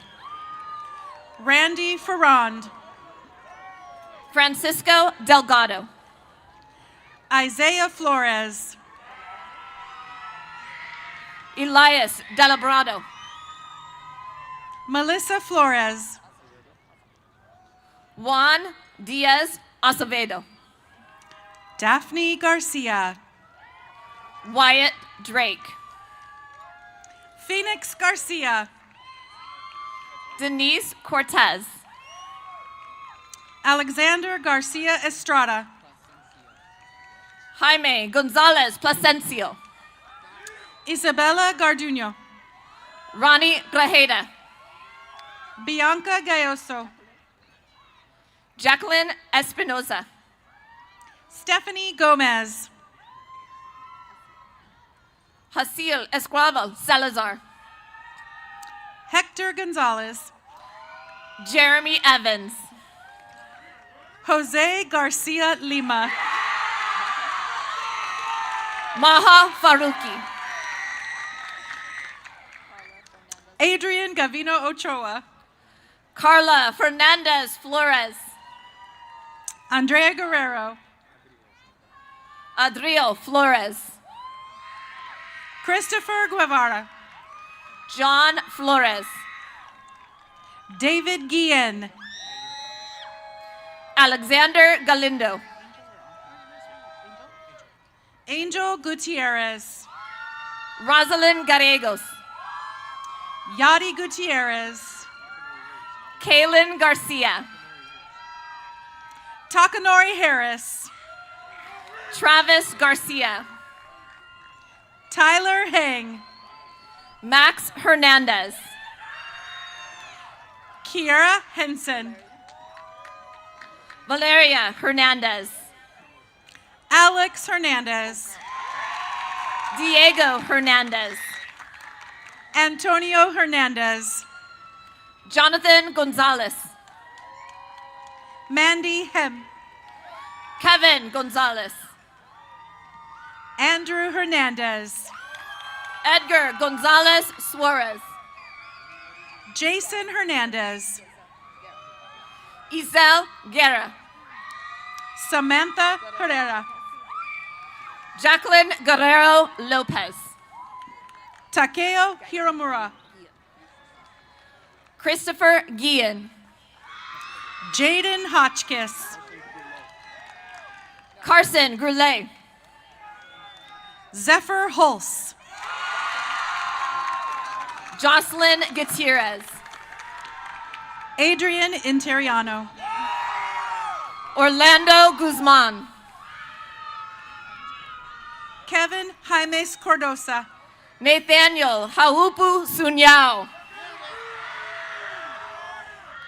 Randy Ferrand. Francisco Delgado. Isaiah Flores. Elias Delabrado. Melissa Flores. Juan Diaz Acevedo. Daphne Garcia. Wyatt Drake. Phoenix Garcia. Denise Cortez. Alexander Garcia Estrada. Jaime Gonzalez Plasencio. Isabella Garduño. Ronnie Grajeda. Bianca Gayoso. Jacqueline Espinoza. Stephanie Gomez. Hasil Esquivel Salazar. Hector Gonzalez. Jeremy Evans. Jose Garcia Lima. Maha Faruqi. Adrian Gavino Ochoa. Carla Fernandez Flores. Andrea Guerrero. Adriel Flores. Christopher Guevara. John Flores. David Guillen. Alexander Galindo. Angel Gutierrez. Rosalind Gallegos. Yadi Gutierrez. Kaylin Garcia. Takanori Harris. Travis Garcia. Tyler Heng. Max Hernandez. Kiera Henson. Valeria Hernandez. Alex Hernandez. Diego Hernandez. Antonio Hernandez. Jonathan Gonzalez. Mandy Hem. Kevin Gonzalez. Andrew Hernandez. Edgar Gonzalez Suarez. Jason Hernandez. Isel Guerra. Samantha Herrera. Jacqueline Guerrero Lopez. Takeo Hiromura. Christopher Guillen. Jaden Hotchkiss. Carson Groulet. Zephyr Hulse. Jocelyn Gutierrez. Adrian Interiano. Orlando Guzman. Kevin Jaimes Cordosa. Nathaniel Haupu Sunyao.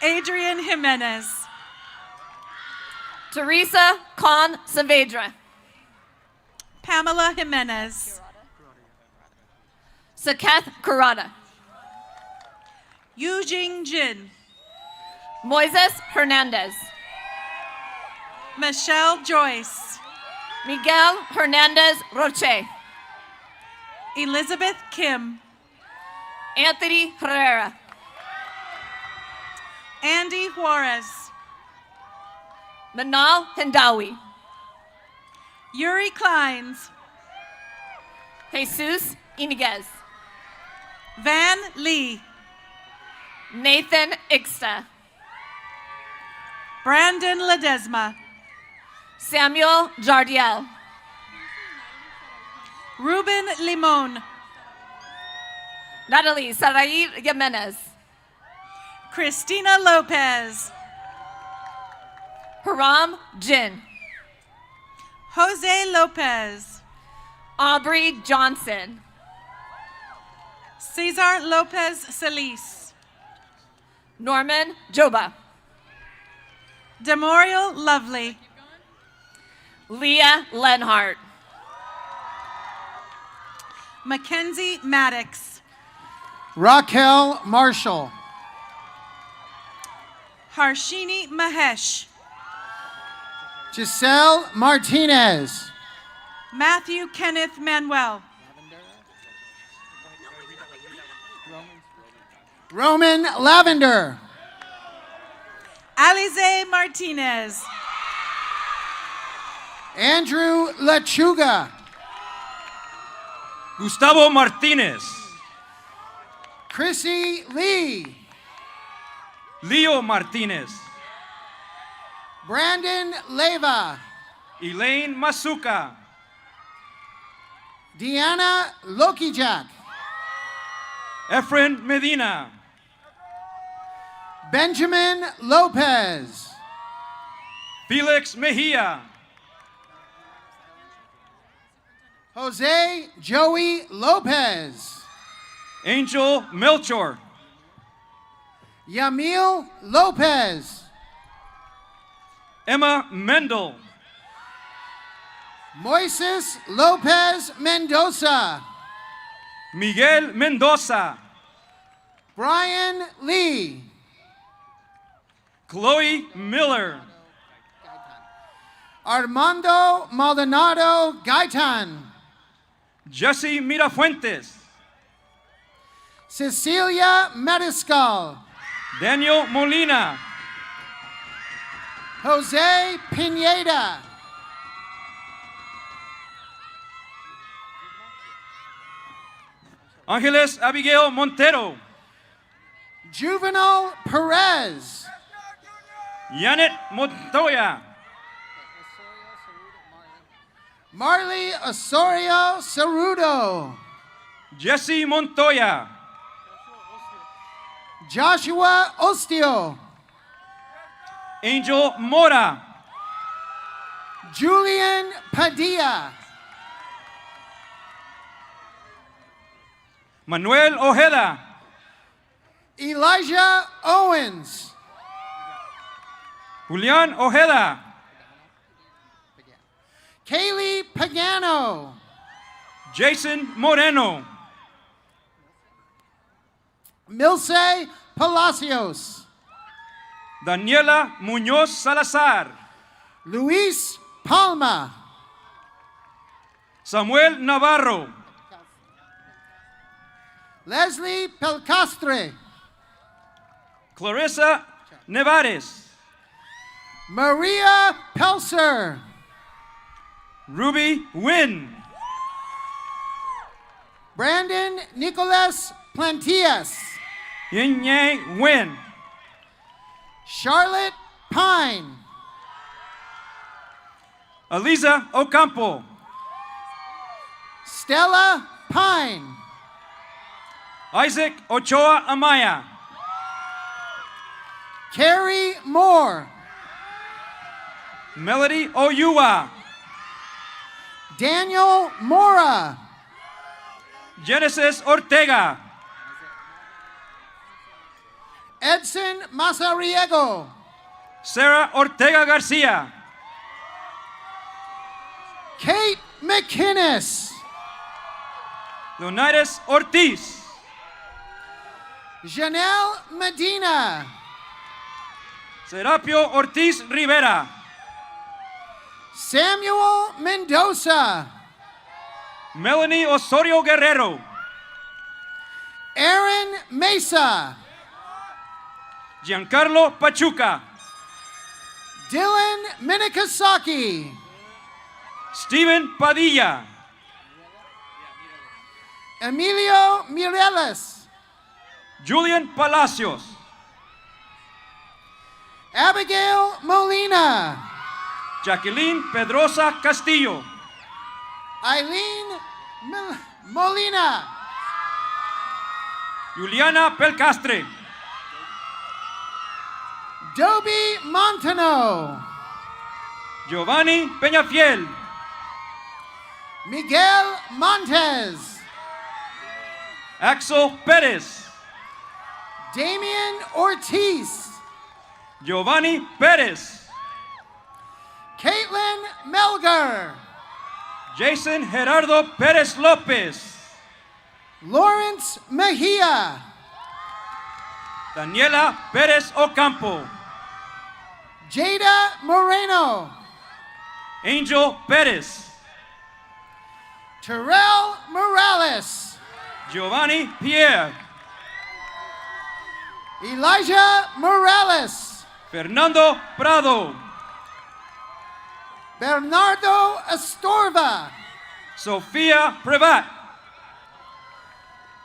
Adrian Jimenez. Teresa Con Saavedra. Pamela Jimenez. Saketh Kurata. Yujing Jin. Moises Hernandez. Michelle Joyce. Miguel Hernandez Roche. Elizabeth Kim. Anthony Herrera. Andy Juarez. Manal Hindawi. Yuri Kleins. Jesus Iniguez. Van Lee. Nathan Ixta. Brandon Ledesma. Samuel Jardiel. Ruben Limon. Natalie Sarai Jimenez. Christina Lopez. Haram Jin. Jose Lopez. Aubrey Johnson. Cesar Lopez Solis. Norman Joba. Demorial Lovely. Leah Lenhart. Mackenzie Maddox. Raquel Marshall. Harshini Mahesh. Giselle Martinez. Matthew Kenneth Manuel. Roman Lavender. Alize Martinez. Andrew Lechuga. Gustavo Martinez. Chrissy Lee. Leo Martinez. Brandon Leva. Elaine Masuka. Deanna Lokijak. Efren Medina. Benjamin Lopez. Felix Mejia. Jose Joey Lopez. Angel Melchor. Yamil Lopez. Emma Mendel. Moises Lopez Mendoza. Miguel Mendoza. Brian Lee. Chloe Miller. Armando Maldonado Gaitan. Jesse Mirafuentes. Cecilia Mariscal. Daniel Molina. Jose Pineda. Ángeles Abigail Montero. Juvenal Perez. Janet Montoya. Marley Osorio Cerudo. Jesse Montoya. Joshua Ostio. Angel Mora. Julian Padilla. Manuel Ojeda. Elijah Owens. Julián Ojeda. Kaylee Pagano. Jason Moreno. Milce Palacios. Daniela Muñoz Salazar. Luis Palma. Samuel Navarro. Leslie Pelcastre. Clarissa Nevares. Maria Pelser. Ruby Wynn. Brandon Nicolas Plantillas. Yinye Wynn. Charlotte Pine. Aliza Ocampo. Stella Pine. Isaac Ochoa Amaya. Carrie Moore. Melody Oyua. Daniel Mora. Genesis Ortega. Edson Mazariego. Sarah Ortega Garcia. Kate McInnes. Leonidas Ortiz. Janelle Medina. Serapio Ortiz Rivera. Samuel Mendoza. Melanie Osorio Guerrero. Aaron Mesa. Giancarlo Pachuca. Dylan Minikasaki. Steven Padilla. Emilio Mireles. Julian Palacios. Abigail Molina. Jacqueline Pedrosa Castillo. Eileen Molina. Juliana Pelcastre. Dobie Montano. Giovanni Peñafiel. Miguel Montes. Axel Perez. Damian Ortiz. Giovanni Perez. Caitlin Melgar. Jason Gerardo Perez Lopez. Lawrence Mejia. Daniela Perez Ocampo. Jada Moreno. Angel Perez. Terrell Morales. Giovanni Pierre. Elijah Morales. Fernando Prado. Bernardo Astorva. Sofia Prevat.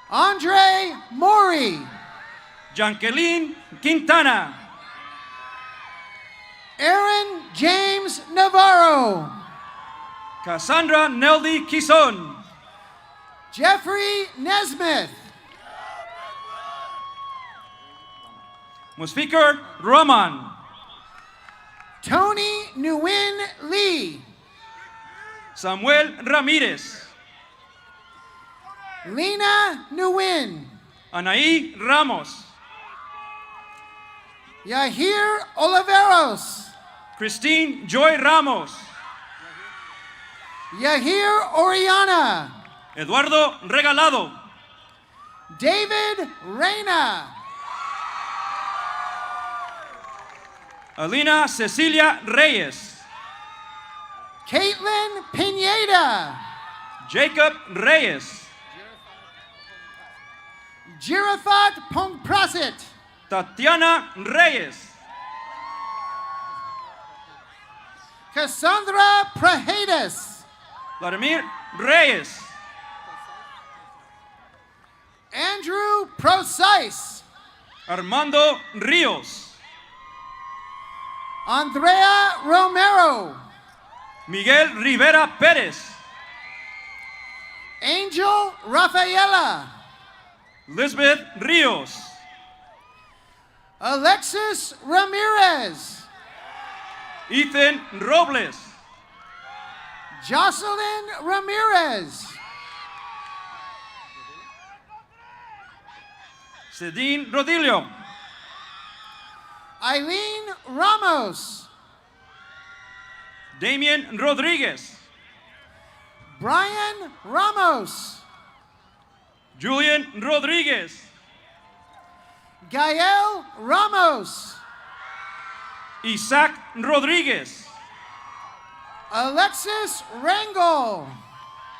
Andre Mori. Janqueline Quintana. Aaron James Navarro. Cassandra Neldy Quizon. Jeffrey Nesmith. Musfikar Roman. Tony Nguyen Lee. Samuel Ramirez. Lena Nguyen. Anaí Ramos. Yahir Oliveros. Christine Joy Ramos. Yahir Oriana. Eduardo Regalado. David Reyna. Alina Cecilia Reyes. Caitlin Pineda. Jacob Reyes. Jirafat Pongprasit. Tatiana Reyes. Cassandra Prahedes. Vladimir Reyes. Andrew Procise. Armando Rios. Andrea Romero. Miguel Rivera Pérez. Angel Rafaela. Lisbeth Rios. Alexis Ramirez. Ethan Robles. Jocelyn Ramirez. Cedine Rodillo. Eileen Ramos. Damian Rodriguez. Brian Ramos. Julian Rodriguez. Gael Ramos. Isaac Rodriguez. Alexis Rangel.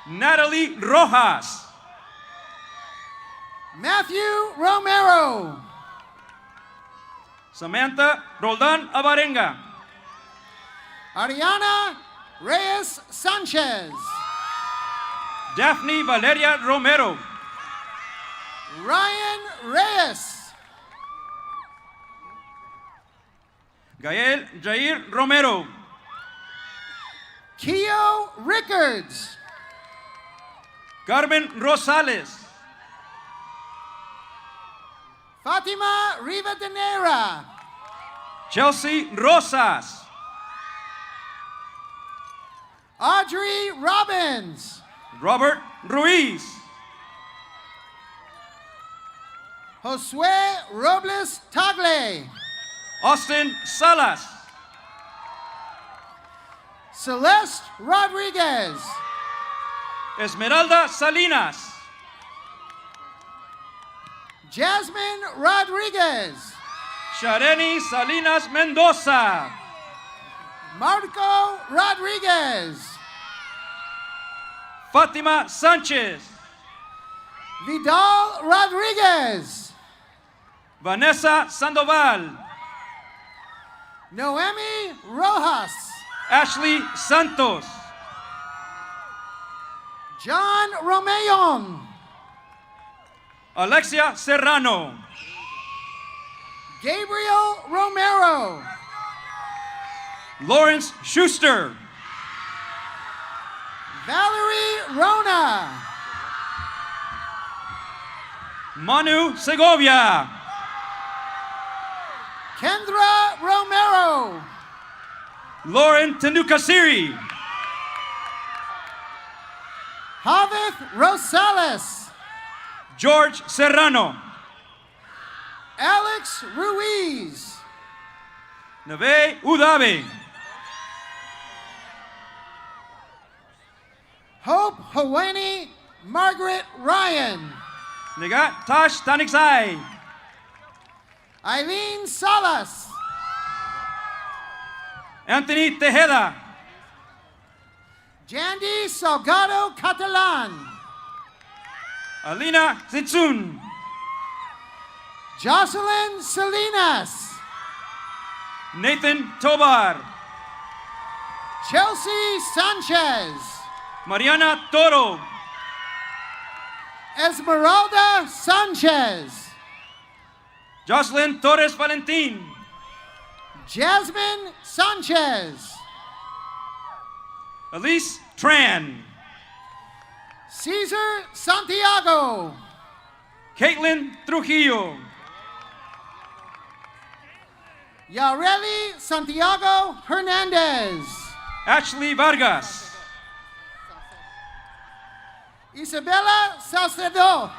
Natalie Rojas. Matthew Romero. Samantha Roldan Abarenga. Ariana Reyes Sanchez. Daphne Valeria Romero. Ryan Reyes. Gael Jair Romero. Keo Rickards. Carmen Rosales. Fatima Rivadeneira. Chelsea Rosas. Audrey Robbins. Robert Ruiz. Josue Robles Tagle. Austin Salas. Celeste Rodriguez. Esmeralda Salinas. Jasmine Rodriguez. Shareni Salinas Mendoza. Marco Rodriguez. Fatima Sanchez. Vidal Rodriguez. Vanessa Sandoval. Noemi Rojas. Ashley Santos. John Romeon. Alexia Serrano. Gabriel Romero. Lawrence Schuster. Valerie Rona. Manu Segovia. Kendra Romero. Lauren Tendukasiri. Javith Rosales. George Serrano. Alex Ruiz. Neve Udabe. Hope Haweni Margaret Ryan. Negat Tash Tanixai. Eileen Salas. Anthony Tejeda. Jandy Salgado Catalan. Alina Zitsun. Jocelyn Salinas. Nathan Tobar. Chelsea Sanchez. Mariana Toro. Esmeralda Sanchez. Jocelyn Torres Valentin. Jasmine Sanchez. Elise Tran. Cesar Santiago. Caitlin Trujillo. Yareli Santiago Hernandez. Ashley Vargas. Isabella Salcedo.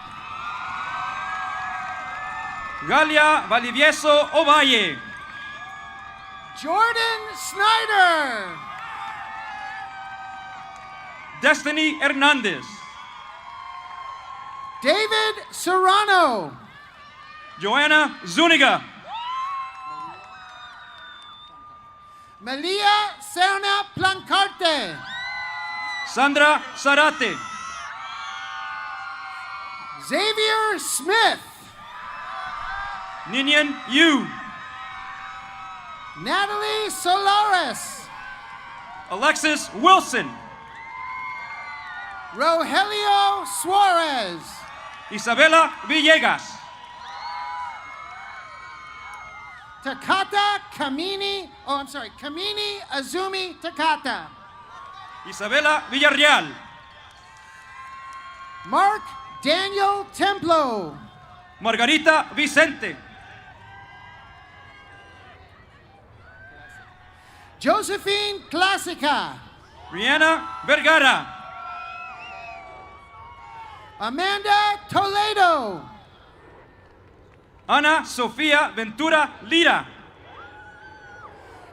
Galia Valdivieso Ovalle. Jordan Snyder. Destiny Hernandez. David Serrano. Joanna Zuniga. Malia Serna Plancarte. Sandra Zarate. Xavier Smith. Ninian Yu. Natalie Solares. Alexis Wilson. Rogelio Suarez. Isabela Villegas. Takata Kamini. Kamini Azumi Takata. Isabela Villarreal. Mark Daniel Templo. Margarita Vicente. Josephine Classica. Rihanna Vergara. Amanda Toledo. Ana Sofia Ventura Lira.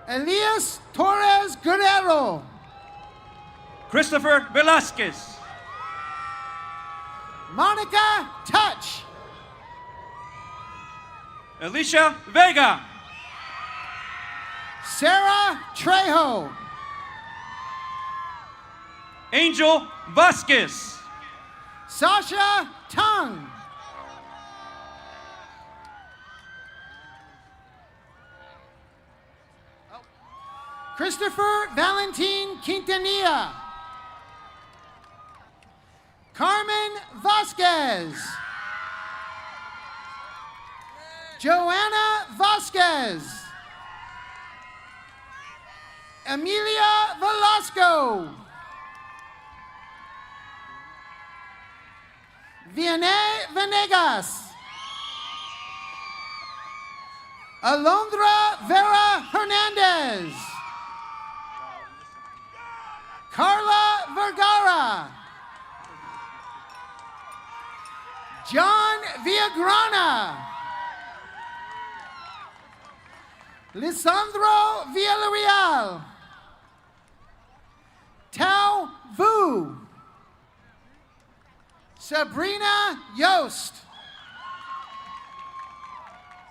Elias Torres Guerrero. Christopher Velasquez. Monica Touch. Alicia Vega. Sarah Trejo. Angel Vasquez. Sasha Tung. Christopher Valentin Quintanilla. Carmen Vasquez. Joanna Vasquez. Emilia Velasco. Vianney Venegas. Alondra Vera Hernandez. Carla Vergara. John Villagrana. Lisandro Villarreal. Tao Vu. Sabrina Yost.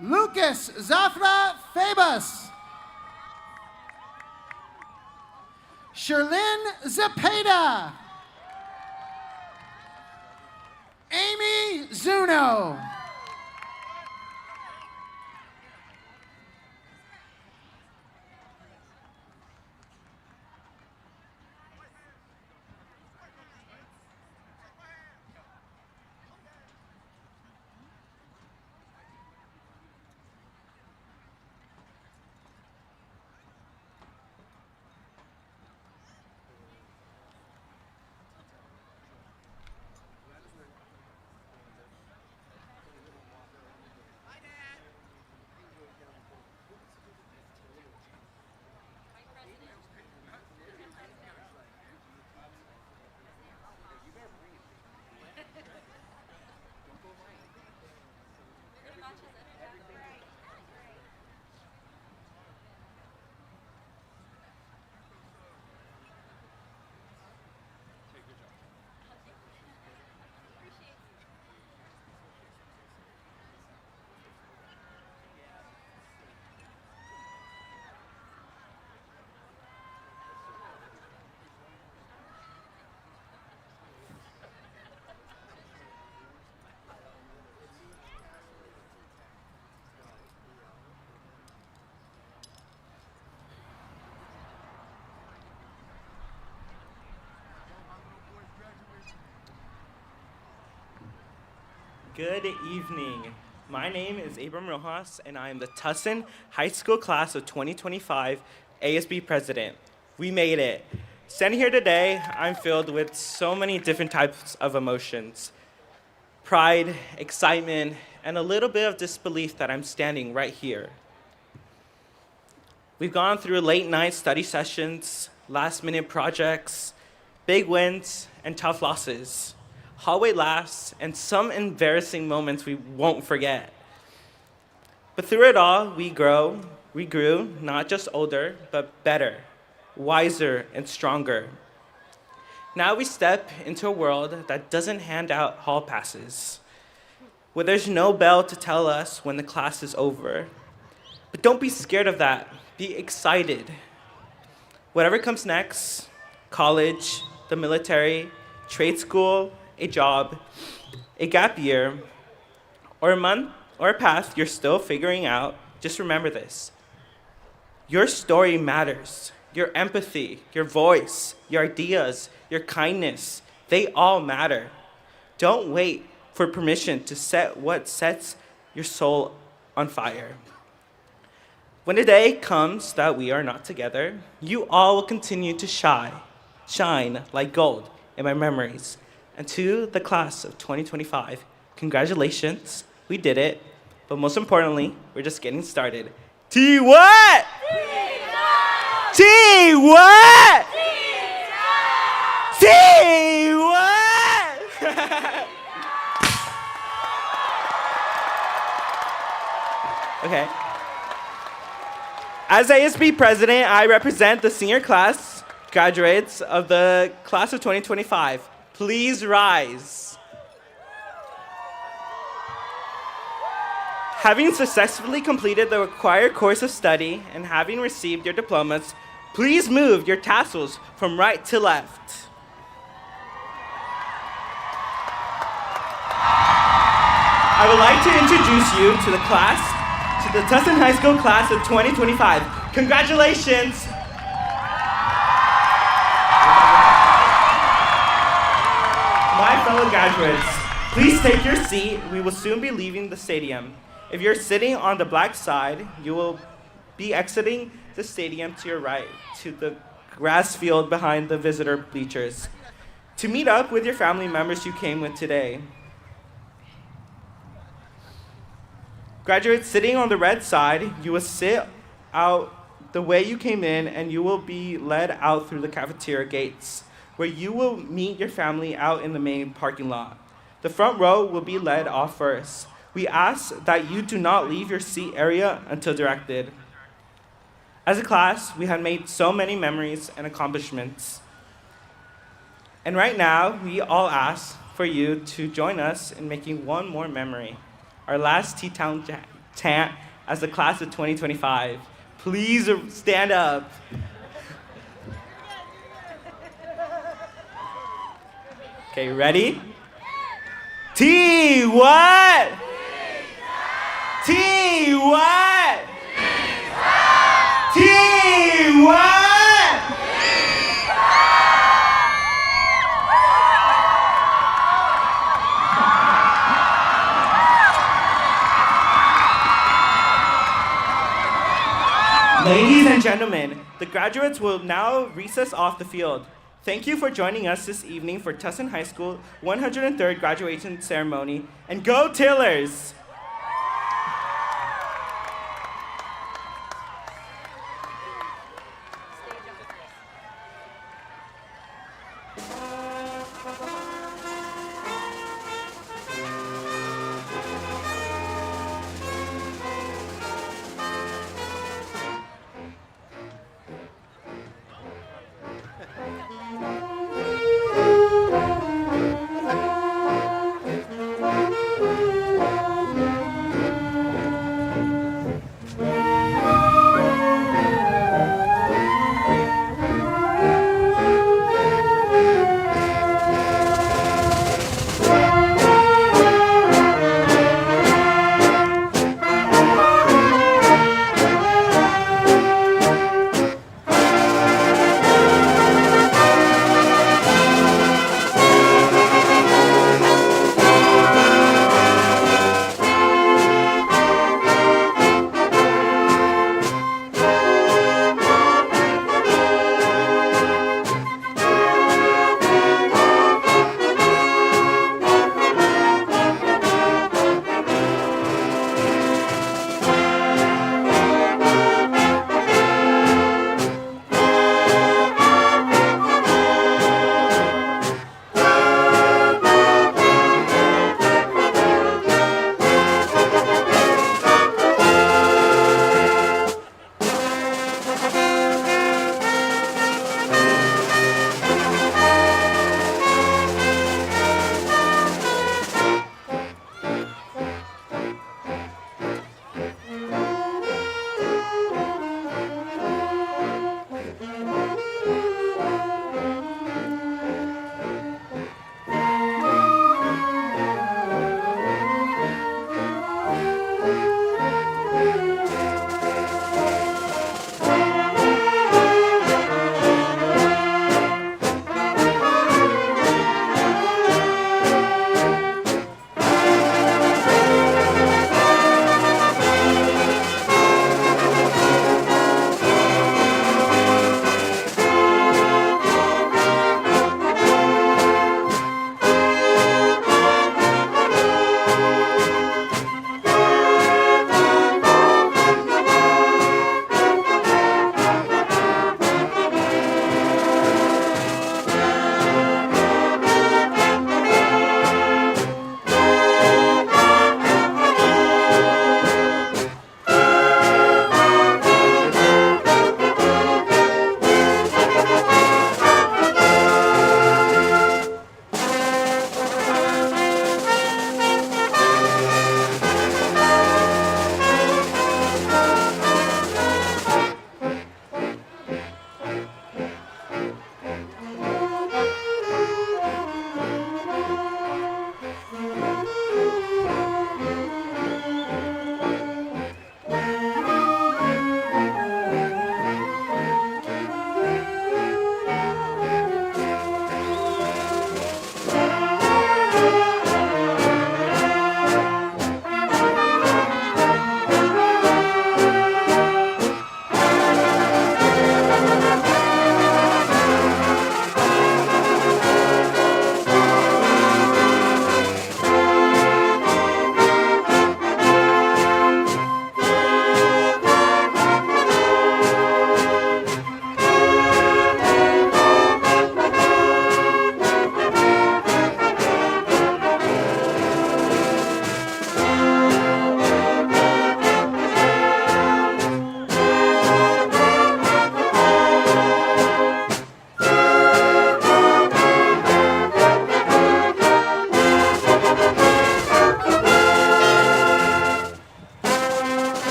Lucas Zafra Fabus. Sherlyn Zepeda. Amy Zuno. Good evening. My name is Abram Rojas, and I am the Tustin High School Class of 2025 ASB President. We made it. Standing here today, I'm filled with so many different types of emotions. Pride, excitement, and a little bit of disbelief that I'm standing right here. We've gone through late night study sessions, last-minute projects, big wins, and tough losses, hallway laughs, and some embarrassing moments we won't forget. But through it all, we grew, not just older, but better, wiser, and stronger. Now we step into a world that doesn't hand out hall passes, where there's no bell to tell us when the class is over. But don't be scared of that. Be excited. Whatever comes next, college, the military, trade school, a job, a gap year, or a month or a path you're still figuring out, just remember this. Your story matters. Your empathy, your voice, your ideas, your kindness, they all matter. Don't wait for permission to set what sets your soul on fire. When the day comes that we are not together, you all will continue to shine like gold in my memories. And to the class of 2025, congratulations, we did it. But most importantly, we're just getting started. T what? T what? T what? Okay. As ASB President, I represent the senior class graduates of the class of 2025. Please rise. Having successfully completed the required course of study and having received your diplomas, please move your tassels from right to left. I would like to introduce you to the class, to the Tustin High School class of 2025. Congratulations! My fellow graduates, please take your seat. We will soon be leaving the stadium. If you're sitting on the black side, you will be exiting the stadium to your right, to the grass field behind the visitor bleachers, to meet up with your family members you came with today. Graduates sitting on the red side, you will sit out the way you came in, and you will be led out through the cafeteria gates, where you will meet your family out in the main parking lot. The front row will be led off first. We ask that you do not leave your seat area until directed. As a class, we have made so many memories and accomplishments. And right now, we all ask for you to join us in making one more memory. Our last T-Town chant as the class of 2025. Please stand up. Okay, ready? T what? T what? T what? Ladies and gentlemen, the graduates will now recess off the field. Thank you for joining us this evening for Tustin High School 103rd graduation ceremony, and go Tillers!